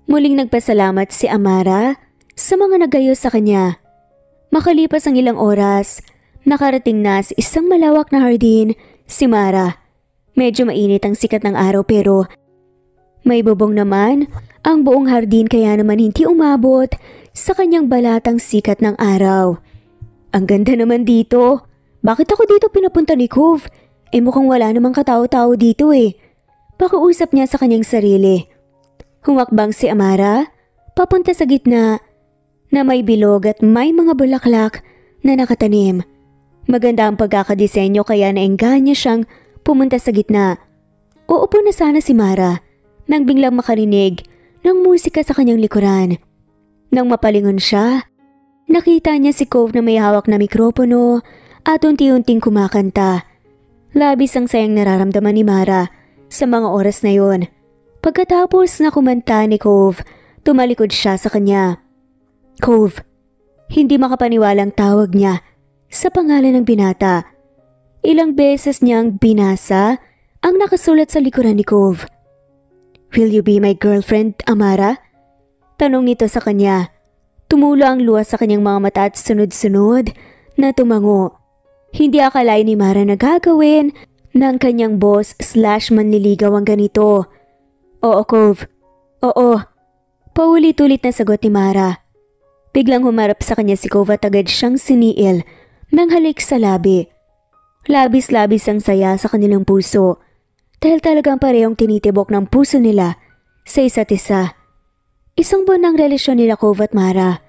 Muling nagpasalamat si Amara sa mga nagayos sa kanya. Makalipas ang ilang oras, nakarating na sa isang malawak na hardin si Mara. Medyo mainit ang sikat ng araw pero may bubong naman ang buong hardin kaya naman hindi umabot sa kanyang balatang sikat ng araw. Ang ganda naman dito. Bakit ako dito pinapunta ni Cove? Mukhang wala namang katao-tao dito Pakiusap niya sa kanyang sarili. Humakbang si Amara, papunta sa gitna na may bilog at may mga bulaklak na nakatanim. Maganda ang pagkakadisenyo kaya naengganyo siyang pumunta sa gitna. Uupo na sana si Mara nang biglang makarinig ng musika sa kanyang likuran. Nang mapalingon siya, nakita niya si Cove na may hawak na mikropono at unti-unting kumakanta. Labis ang sayang nararamdaman ni Mara sa mga oras na yon. Pagkatapos na kumanta ni Cove, tumalikod siya sa kanya. Cove, hindi makapaniwalang tawag niya sa pangalan ng binata. Ilang beses niyang binasa ang nakasulat sa likuran ni Cove. Will you be my girlfriend, Amara? Tanong nito sa kanya. Tumulo ang luha sa kanyang mga mata at sunod-sunod na tumango. Hindi akalain ni Mara na gagawin ng kanyang boss/manliligaw ang ganito. Oo, Cove. Oo. Paulit-ulit na sagot ni Mara. Biglang humarap sa kanya si Cove at agad siyang siniil ng halik sa labi. Labis-labis ang saya sa kanilang puso dahil talagang parehong tinitibok ng puso nila sa isa't isa. Isang buwan ng relasyon nila Cove at Mara.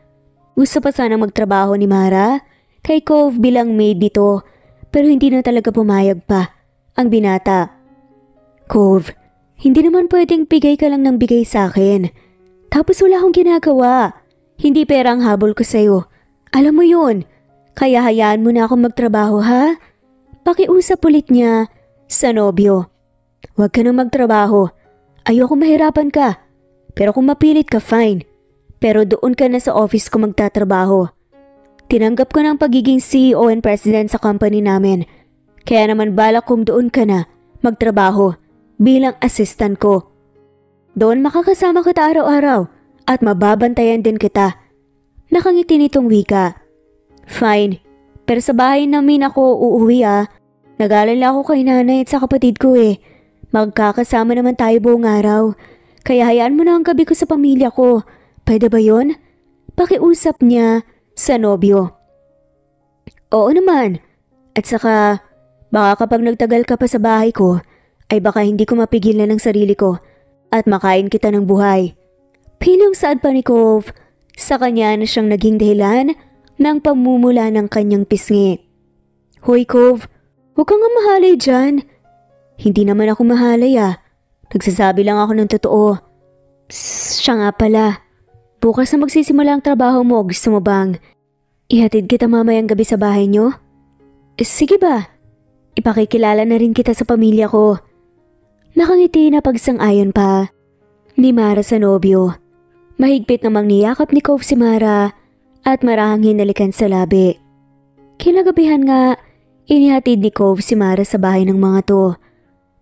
Gusto pa sanang magtrabaho ni Mara kay Cove bilang maid dito pero hindi na talaga pumayag pa ang binata. Cove, hindi naman pwedeng bigay ka lang ng bigay sa akin. Tapos wala akong ginagawa. Hindi pera ang habol ko sa'yo. Alam mo yun. Kaya hayaan mo na akong magtrabaho ha? Pakiusap ulit niya sa nobyo. Huwag ka nang magtrabaho. Ayoko mahirapan ka. Pero kung mapilit ka, fine. Pero doon ka na sa office ko magtatrabaho. Tinanggap ko ng pagiging CEO and president sa company namin. Kaya naman balak kong doon ka na magtrabaho bilang assistant ko. Doon makakasama kita araw-araw at mababantayan din kita. Nakangiti nitong wika. Fine, pero sa bahay namin ako uuwi Nag-alala ako kay nanay at sa kapatid ko Magkakasama naman tayo buong araw. Kaya hayaan mo na ang gabi ko sa pamilya ko. Pwede ba yon? Pakiusap niya sa nobyo. Oo naman. At saka, baka kapag nagtagal ka pa sa bahay ko, ay baka hindi ko mapigilan ng sarili ko at makain kita ng buhay. Piling saad pa ni Cove, sa kanya na siyang naging dahilan ng pamumula ng kanyang pisngi. Hoy Cove, huwag kang mahalay dyan. Hindi naman ako mahalay Nagsasabi lang ako ng totoo. Siya nga pala. Bukas na magsisimula ang trabaho mo, gusto mo bang ihatid kita mamayang gabi sa bahay nyo? Sige ba? Ipakikilala na rin kita sa pamilya ko. Nakangiti na pagsang-ayon pa ni Mara sa nobyo. Mahigpit namang niyakap ni Cove si Mara at marahang hinalikan sa labi. Kinagabihan nga, inihatid ni Cove si Mara sa bahay ng mga to.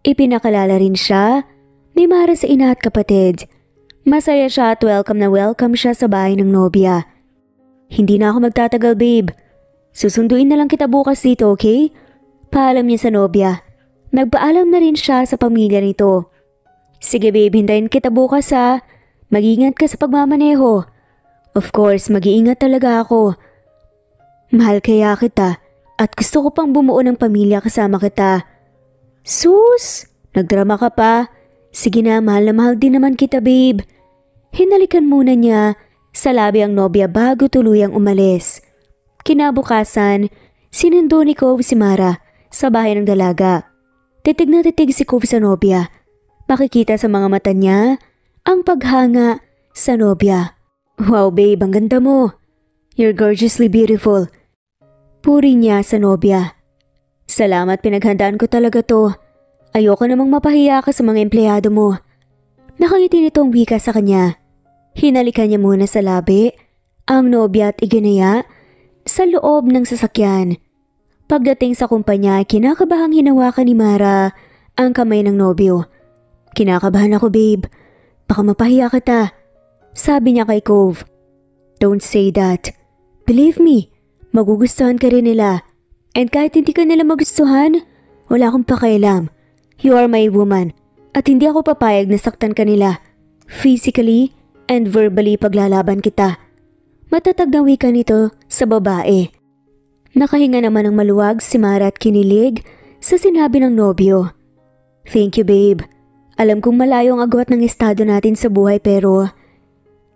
Ipinakalala rin siya ni Mara sa ina at kapatid. Masaya siya at welcome na welcome siya sa bahay ng nobya. Hindi na ako magtatagal, babe. Susunduin na lang kita bukas dito, okay? Paalam niya sa nobya. Nagpaalam na rin siya sa pamilya nito. Sige babe, hintayin kita bukas Mag-ingat ka sa pagmamaneho. Of course, mag-iingat talaga ako. Mahal kaya kita at gusto ko pang bumuo ng pamilya kasama kita. Sus! Nagdrama ka pa. Sige na mahal din naman kita babe. Hinalikan muna niya sa labi ang nobya bago tuluyang umalis. Kinabukasan, sinundo ni Cove si Mara sa bahay ng dalaga. Titig na titig si Cove sa nobya. Makikita sa mga mata niya ang paghanga sa nobya. Wow babe, ang ganda mo. You're gorgeously beautiful. Puri niya sa nobya. Salamat, pinaghandaan ko talaga to. Ayoko namang mapahiya ka sa mga empleyado mo. Nakangiti nitong wika sa kanya. Hinalikan niya muna sa labi ang nobya at iginaya sa loob ng sasakyan. Pagdating sa kumpanya, kinakabahang hinawakan ni Mara ang kamay ng nobyo. Kinakabahan ako, babe. Baka mapahiya kita. Sabi niya kay Cove. Don't say that. Believe me, magugustuhan ka rin nila. And kahit hindi ka nila magustuhan, wala akong pakialam. You are my woman. At hindi ako papayag na saktan ka nila. Physically and verbally paglalaban kita. Matatag na wika nito sa babae. Nakahinga naman ng maluwag si Mara at kinilig sa sinabi ng nobyo. Thank you, babe. Alam kong malayo ang agwat ng estado natin sa buhay pero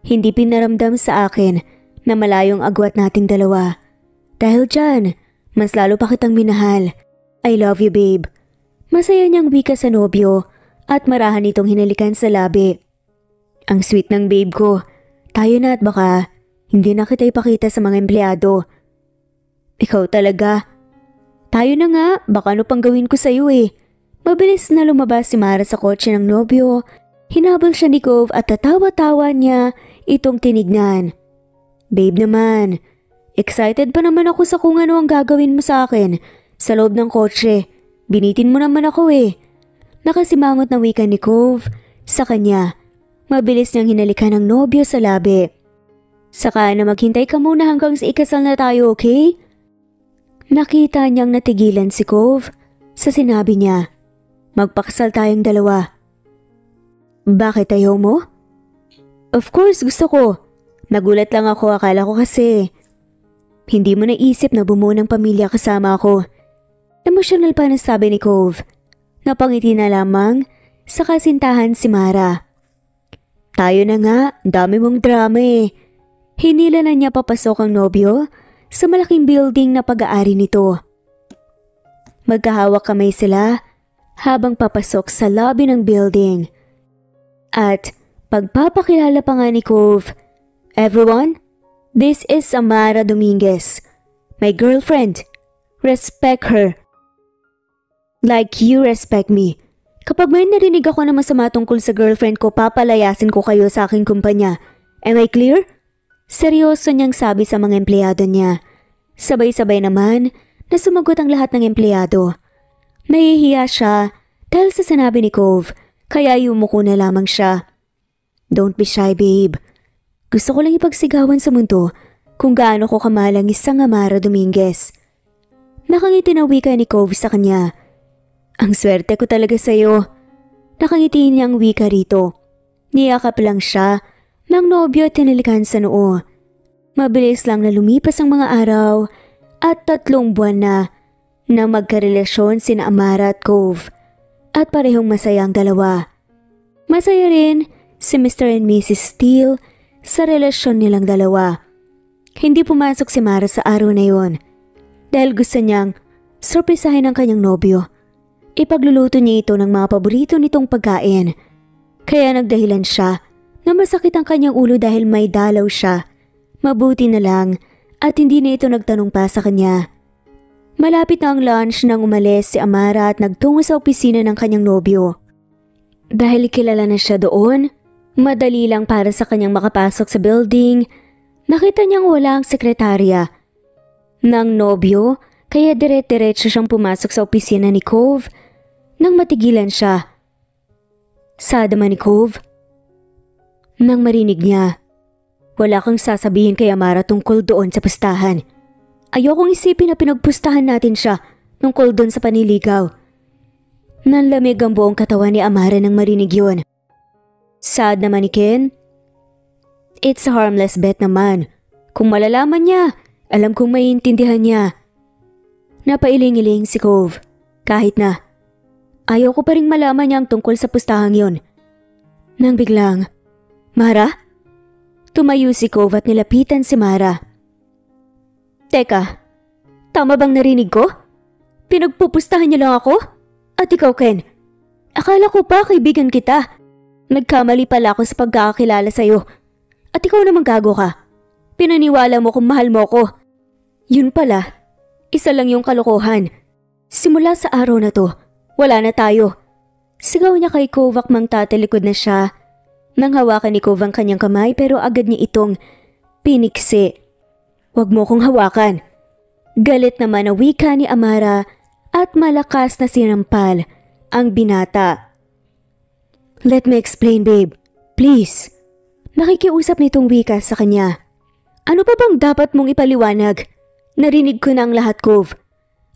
hindi pinaramdam sa akin na malayo ang agwat nating dalawa. Dahil dyan, mas lalo pa kitang minahal. I love you, babe. Masaya niyang wika sa nobyo at marahan itong hinalikan sa labi. Ang sweet ng babe ko. Tayo na at baka hindi na kita ipakita sa mga empleyado. Ikaw talaga. Tayo na nga, baka ano pang gawin ko sa'yo eh. Mabilis na lumabas si Mara sa kotse ng nobyo. Hinabol siya ni Cove at tatawa-tawa niya itong tinignan. Babe naman, excited pa naman ako sa kung ano ang gagawin mo sa akin sa loob ng kotse. Binitin mo naman ako eh. Nakasimangot na wika ni Cove sa kanya. Mabilis niyang hinalikan ng nobyo sa labi. Saka na maghintay ka muna hanggang sa ikasal na tayo, okay? Nakita niyang natigilan si Cove sa sinabi niya. Magpakasal tayong dalawa. Bakit ayaw mo? Of course gusto ko. Nagulat lang ako, akala ko kasi hindi mo naisip na bumuo ng pamilya kasama ako. Emosyonal pa na sabi ni Cove. Napangiti na lamang sa kasintahan si Mara. Tayo na nga, dami mong drama eh. Hinila na niya papasok ang nobyo sa malaking building na pag-aari nito. Magkahawak kamay sila habang papasok sa lobby ng building. At pagpapakilala pa nga ni Cove, Everyone, this is Amara Dominguez, my girlfriend. Respect her. Like you respect me. Kapag may narinig ako na masama tungkol sa girlfriend ko, papalayasin ko kayo sa aking kumpanya. Am I clear? Seryoso niyang sabi sa mga empleyado niya. Sabay-sabay naman na sumagot ang lahat ng empleyado. Nahihiya siya dahil sa sinabi ni Cove, kaya yumuko na lamang siya. Don't be shy, babe. Gusto ko lang ipagsigawan sa mundo kung gaano ko kamahal ang isang Amara Dominguez. Nakangiti na wika ni Cove sa kanya. Ang swerte ko talaga sa'yo. Nakangiti niyang wika rito. Niyakap lang siya ng nobyo at tinilikan sa noo. Mabilis lang na lumipas ang mga araw at 3 buwan na magkarelasyon sina Amara at Cove at parehong masaya ang dalawa. Masaya rin si Mr. and Mrs. Steele sa relasyon nilang dalawa. Hindi pumasok si Mara sa araw na yon dahil gusto niyang sorpresahin ang kanyang nobyo. Ipagluluto niya ito ng mga paborito nitong pagkain. Kaya nagdahilan siya na masakit ang kanyang ulo dahil may dalaw siya. Mabuti na lang at hindi na ito nagtanong pa sa kanya. Malapit na ang lunch nang umalis si Amara at nagtungo sa opisina ng kanyang nobyo. Dahil kilala na siya doon, madali lang para sa kanyang makapasok sa building. Nakita niyang wala ang sekretarya ng nobyo kaya dire-diretso siyang pumasok sa opisina ni Cove nang matigilan siya. Sada man ni Cove. Nang marinig niya, wala kang sasabihin kay Amara tungkol doon sa pustahan. Ayokong isipin na pinagpustahan natin siya tungkol doon sa paniligaw. Nanlamig ang buong katawan ni Amara nang marinig yun. Sad naman ni Ken. It's a harmless bet naman. Kung malalaman niya, alam kong maiintindihan niya. Napailing-iling si Cove. Kahit na, ayoko pa rin malaman niya ang tungkol sa pustahang yon. Nang biglang, Mara? Tumayo si Cove at nilapitan si Mara. Teka, tama bang narinig ko? Pinagpupustahan niyo lang ako? At ikaw, Ken? Akala ko pa kaibigan kita. Nagkamali pala ako sa pagkakakilala sa'yo. At ikaw naman gago ka. Pinaniwala mo kung mahal mo ko. Yun pala, isa lang yung kalokohan. Simula sa araw na to, wala na tayo. Sigaw niya kay Cove mang tatalikod na siya. Nang hawakan ni Cove ang kanyang kamay pero agad niya itong piniksi. Huwag mo kong hawakan. Galit naman na wika ni Amara at malakas na sinampal ang binata. Let me explain, babe. Please. Nakikiusap nitong wika sa kanya. Ano pa bang dapat mong ipaliwanag? Narinig ko na ang lahat, Cove.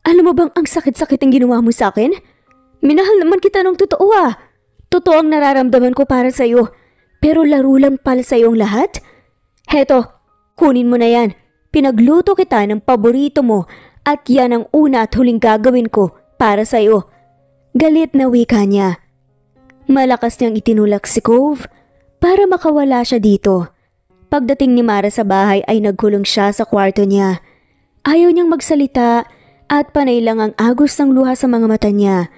Alam mo bang ang sakit-sakit ang ginawa mo sa akin? Minahal naman kita ng totoo Totoo ang nararamdaman ko para sa'yo. Pero laro lang pala sa'yo ang lahat? Heto, kunin mo na yan. Pinagluto kita ng paborito mo at yan ang una at huling gagawin ko para sa'yo. Galit na wika niya. Malakas niyang itinulak si Cove para makawala siya dito. Pagdating ni Mara sa bahay ay nagkulong siya sa kwarto niya. Ayaw niyang magsalita at panay lang ang agos ng luha sa mga mata niya.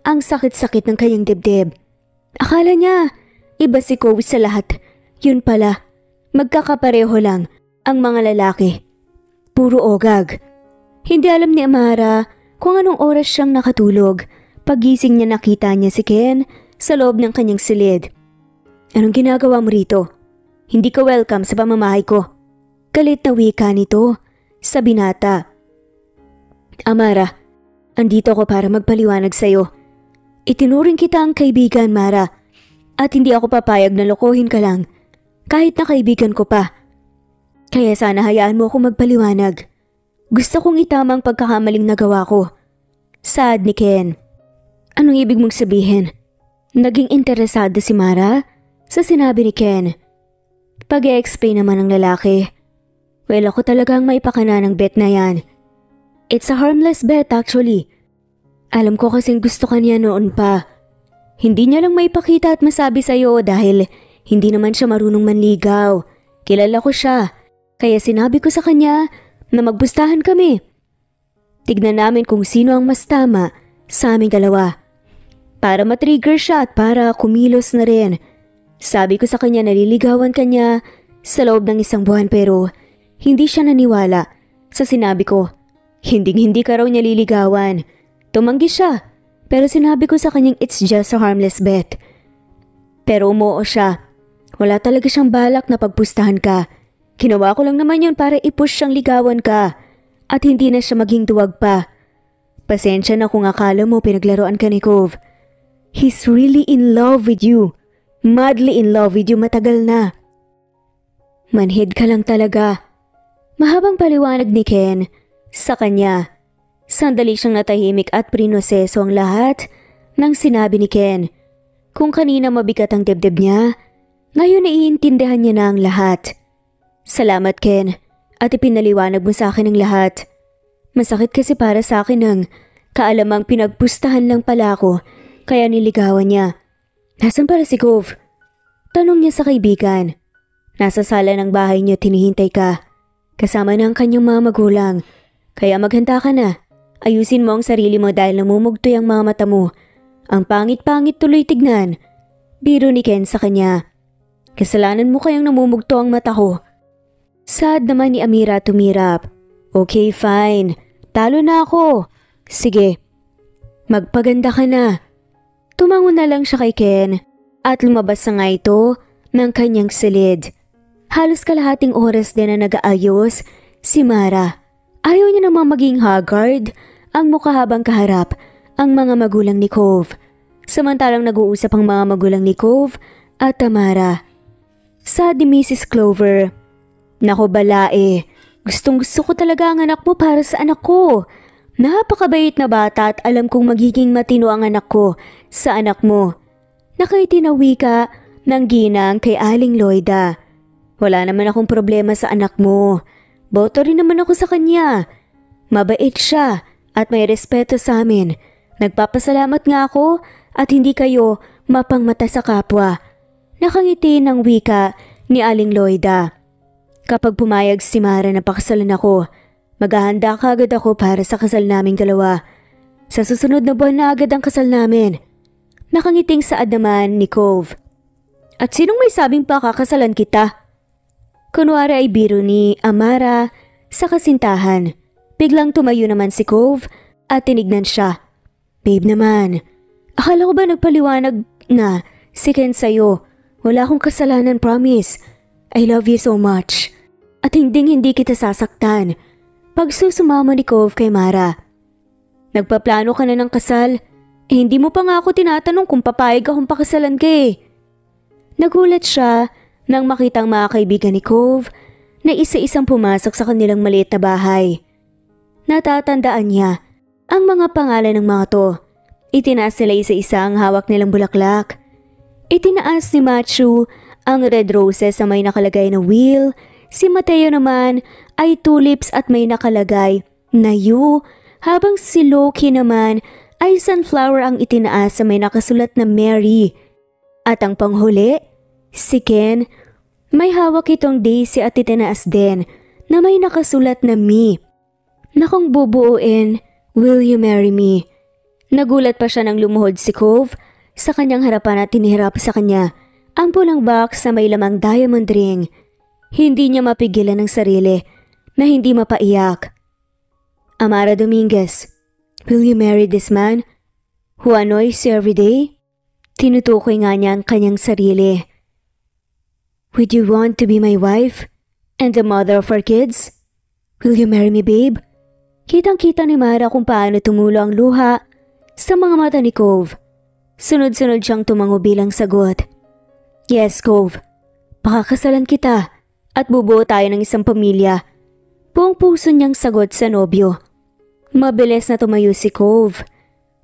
Ang sakit-sakit ng kanyang dibdib. Akala niya, iba si Cove sa lahat. Yun pala, magkakapareho lang ang mga lalaki. Puro ogag. Hindi alam ni Amara kung anong oras siyang nakatulog. Pagising niya nakita niya si Ken sa loob ng kanyang silid. Anong ginagawa mo rito? Hindi ka welcome sa pamamahay ko. Galit na wika nito sa binata. Amara, andito ako para magpaliwanag sa'yo. Itinuring kita ang kaibigan, Mara. At hindi ako papayag na lokohin ka lang. Kahit na kaibigan ko pa. Kaya sana hayaan mo ako magpaliwanag. Gusto kong itama ang pagkakamaling nagawa ko. Sad ni Ken. Anong ibig mong sabihin? Naging interesado si Mara sa sinabi ni Ken. Pag-e-explain naman ng lalaki. Well, ako talagang maipakana ng bet na yan. It's a harmless bet actually. Alam ko kasing gusto ka niya noon pa. Hindi niya lang maipakita at masabi sa'yo dahil hindi naman siya marunong manligaw. Kilala ko siya. Kaya sinabi ko sa kanya na magpustahan kami. Tignan namin kung sino ang mas tama sa aming dalawa. Para matrigger siya at para kumilos na rin. Sabi ko sa kanya na liligawan kanya sa loob ng 1 buwan pero hindi siya naniwala sa sinabi ko. Hindi ka raw niya liligawan. Tumanggi siya pero sinabi ko sa kanyang it's just a harmless bet. Pero umuo siya. Wala talaga siyang balak na pagpustahan ka. Ginawa ko lang naman yun para i-push siyang ligawan ka at hindi na siya maging duwag pa. Pasensya na kung akala mo pinaglaruan ka ni Cove. He's really in love with you. Madly in love with you matagal na. Manhid ka lang talaga. Mahabang paliwanag ni Ken sa kanya. Sandali siyang natahimik at prinoseso ang lahat ng sinabi ni Ken. Kung kanina mabigat ang dibdib niya, ngayon naiintindihan niya na ang lahat. Salamat Ken at ipinaliwanag mo sa akin ang lahat. Masakit kasi para sa akin ang kaalamang pinagpustahan lang pala ako kaya niligawan niya. Nasaan para si Cove? Tanong niya sa kaibigan. Nasa sala ng bahay niyo tinihintay ka. Kasama na ang kanyang mga magulang. Kaya maghanda ka na. Ayusin mo ang sarili mo dahil namumugtoy ang mga mata mo. Ang pangit-pangit tuloy tignan. Biro ni Ken sa kanya. Kasalanan mo kayang namumugto ang mata ko. Sad naman ni Amira tumirap. Okay, fine. Talo na ako. Sige. Magpaganda ka na. Tumango na lang siya kay Ken at lumabas na nga ito ng kanyang silid. Halos kalahating oras din na nag-aayos si Mara. Ayaw niya namang maging haggard ang mukha habang kaharap ang mga magulang ni Cove. Samantalang nag-uusap ang mga magulang ni Cove at Tamara. Sad ni Mrs. Clover. Nako balae, gustong-gusto ko talaga ang anak mo para sa anak ko. Napakabait na bata at alam kong magiging matino ang anak ko sa anak mo. Nakaitinawika ka ng ginang kay Aling Loida. Wala naman akong problema sa anak mo. Boto rin naman ako sa kanya. Mabait siya at may respeto sa amin. Nagpapasalamat nga ako at hindi kayo mapangmata sa kapwa. Nakangiti ng wika ni Aling Loida. Kapag pumayag si Mara na pakasalan ako, maghahanda ka agad ako para sa kasal naming dalawa. Sa susunod na buwan na agad ang kasal namin. Nakangiting saad naman ni Cove. At sinong may sabing pakakasalan kita? Kunwari ay biro ni Amara sa kasintahan. Biglang tumayo naman si Cove at tinignan siya. Babe naman, akala ko ba nagpaliwanag na si Ken sa'yo? Wala akong kasalanan, promise. I love you so much. At hindi kita sasaktan. pagsusumamo ni Cove kay Mara. Nagpaplano ka na ng kasal, hindi mo pa nga ako tinatanong kung papayag akong pakasalan ka eh. Nagulat siya nang makitang mga kaibigan ni Cove na isa-isang pumasok sa kanilang maliit na bahay. Natatandaan niya ang mga pangalan ng mga to. Itinaas nila isa-isa ang hawak nilang bulaklak. Itinaas ni Matthew ang red roses na may nakalagay na Will. Si Mateo naman ay tulips at may nakalagay na you, habang si Loki naman ay sunflower ang itinaas sa may nakasulat na Mary. At ang panghuli, si Ken, may hawak itong daisy at itinaas din na may nakasulat na me. Na kung bubuuin, will you marry me? Nagulat pa siya nang lumuhod si Cove sa kanyang harapan at tinihirap sa kanya ang pulang box na may lamang diamond ring. Hindi niya mapigilan ang sarili na hindi mapaiyak. Amara Dominguez, will you marry this man who annoys you every day? Tinutukoy nga niya ang kanyang sarili. Would you want to be my wife and the mother of our kids? Will you marry me, babe? Kitang-kita ni Mara kung paano tumulo ang luha sa mga mata ni Cove. Sunod-sunod siyang tumango bilang sagot. Yes, Cove. Pakakasalan kita at bubuo tayo ng isang pamilya. Buong puso niyang sagot sa nobyo. Mabilis na tumayo si Cove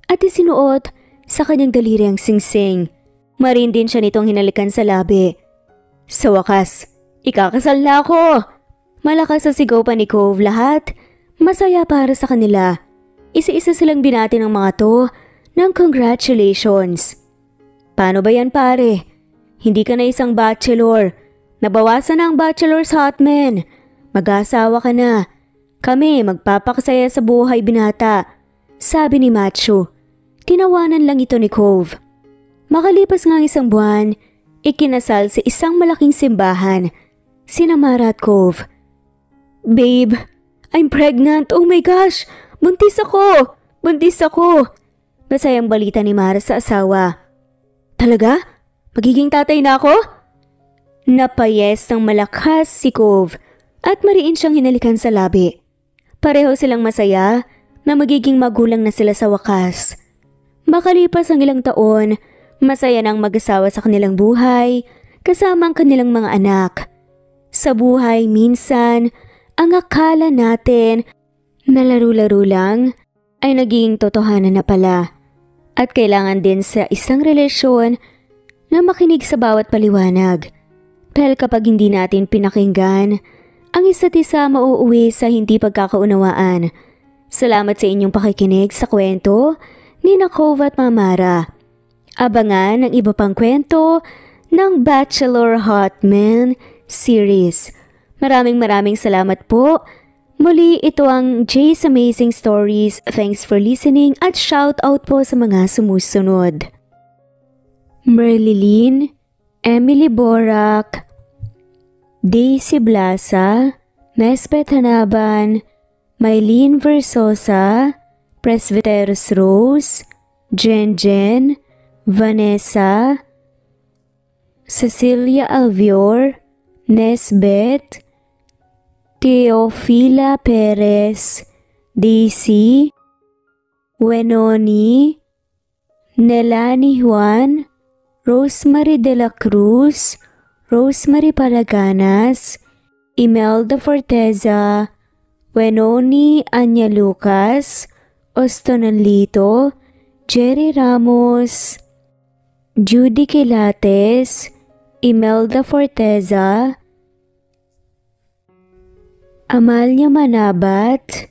at isinuot sa kanyang daliri ang singsing. Marin din siya nitong hinalikan sa labi. Sa wakas, ikakasal na ako! Malakas sa sigaw pa ni Cove lahat. Masaya para sa kanila. Isa-isa silang binati ng mga to ng congratulations. Paano ba yan pare? Hindi ka na isang bachelor. Nabawasan na ang bachelor's hotman. Mag-asawa ka na. Kami magpapakasaya sa buhay binata. Sabi ni Matthew. Tinawanan lang ito ni Cove. Makalipas nga isang buwan, ikinasal sa isang malaking simbahan. Sina Mara at Cove. Babe, I'm pregnant. Oh my gosh! Buntis ako! Buntis ako! Masayang balita ni Mara sa asawa. Talaga? Magiging tatay na ako? Napayes ng malakas si Cove at mariin siyang hinalikan sa labi. Pareho silang masaya na magiging magulang na sila sa wakas. Makalipas ang ilang taon, masaya nang mag-asawa sa kanilang buhay kasama ang kanilang mga anak. Sa buhay minsan, ang akala natin na laro-laro lang ay naging totohanan na pala. At kailangan din sa isang relasyon na makinig sa bawat paliwanag. Dahil kapag hindi natin pinakinggan, ang isa't isa mauuwi sa hindi pagkakaunawaan. Salamat sa inyong pakikinig sa kwento ni Cove at Mara. Abangan ang iba pang kwento ng Bachelor Hotman series. Maraming salamat po. Muli ito ang Jay's Amazing Stories. Thanks for listening at shout out po sa mga sumusunod. Merlilyn, Emily Borak, Daisy Blasa, Mespet Hanaban, Mylene Versosa, Presbyteros Rose, Jen, Vanessa, Cecilia Alvior, Nesbet, Teofila Perez, Daisy, Wenoni, Nelani Juan, Rosemary de la Cruz, Rosemary Palaganas, Imelda Forteza, Wenoni Anya Lucas, Ostonalito, Jerry Ramos, Judy Quilates, Imelda Forteza, Amalia Manabat,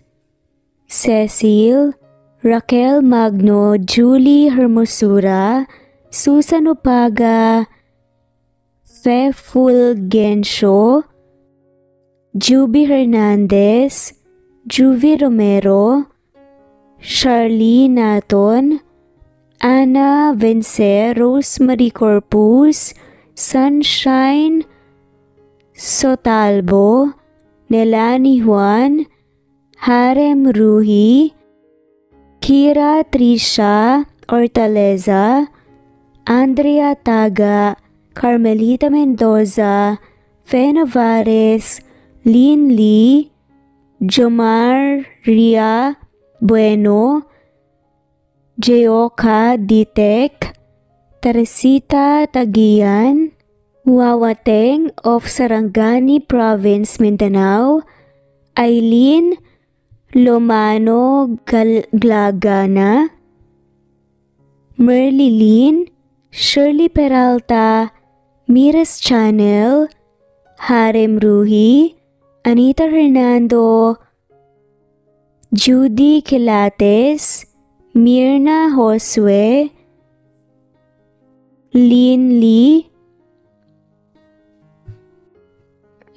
Cecil, Raquel Magno, Julie Hermosura, Susan Upaga, Fe Fulgencio, Juby Hernandez, Juvie Romero, Charlie Naton, Ana Vence, Rosemary Corpus, Sunshine Sotalbo, Nelani Juan, Harem Ruhi, Kira Trisha Ortaleza, Andrea Taga, Carmelita Mendoza, Fe Navares, Lynn Lee, Jomar Ria Bueno, Jeoka Ditek, Teresita Tagian, Wawateng of Sarangani Province, Mindanao, Eileen Lomano Glagana, Merlilyn, Shirley Peralta, Miras Channel, Harem Ruhi, Anita Hernando, Judy Kilates, Mirna Josue, Lynn Lee,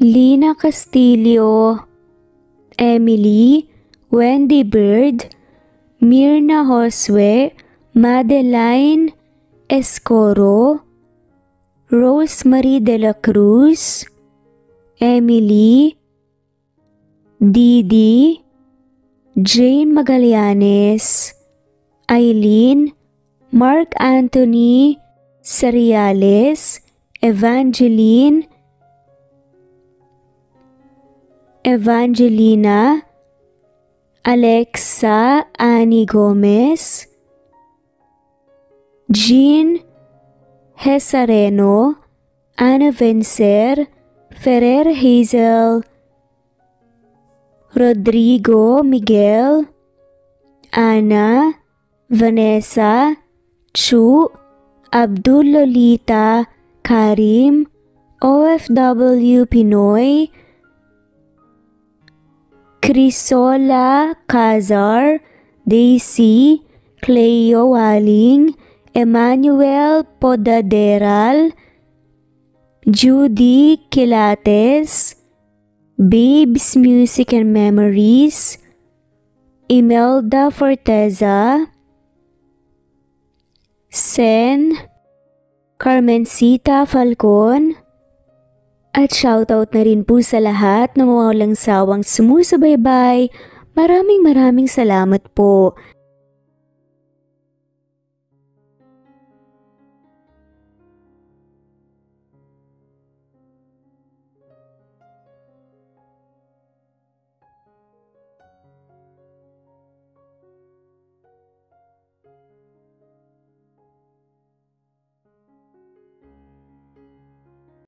Lina Castillo, Emily, Wendy Bird, Mirna Josue, Madeline Escoro, Rosemary de la Cruz, Emily, Didi, Jane Magallanes, Eileen, Mark Anthony Seriales, Evangelina, Alexa Annie Gomez, Jean Hesareno, Ana Vencer, Ferrer Hazel, Rodrigo Miguel, Ana, Vanessa, Chu, Abdul Lolita, Karim, OFW Pinoy, Crisola Cazar, Daisy, Cleo Waling, Emmanuel Podaderal, Judy Kilates, Babes Music and Memories, Imelda Forteza, Sen, Carmencita Falcon, at shoutout na rin po sa lahat na walang sawang sumusubaybay. Maraming salamat po.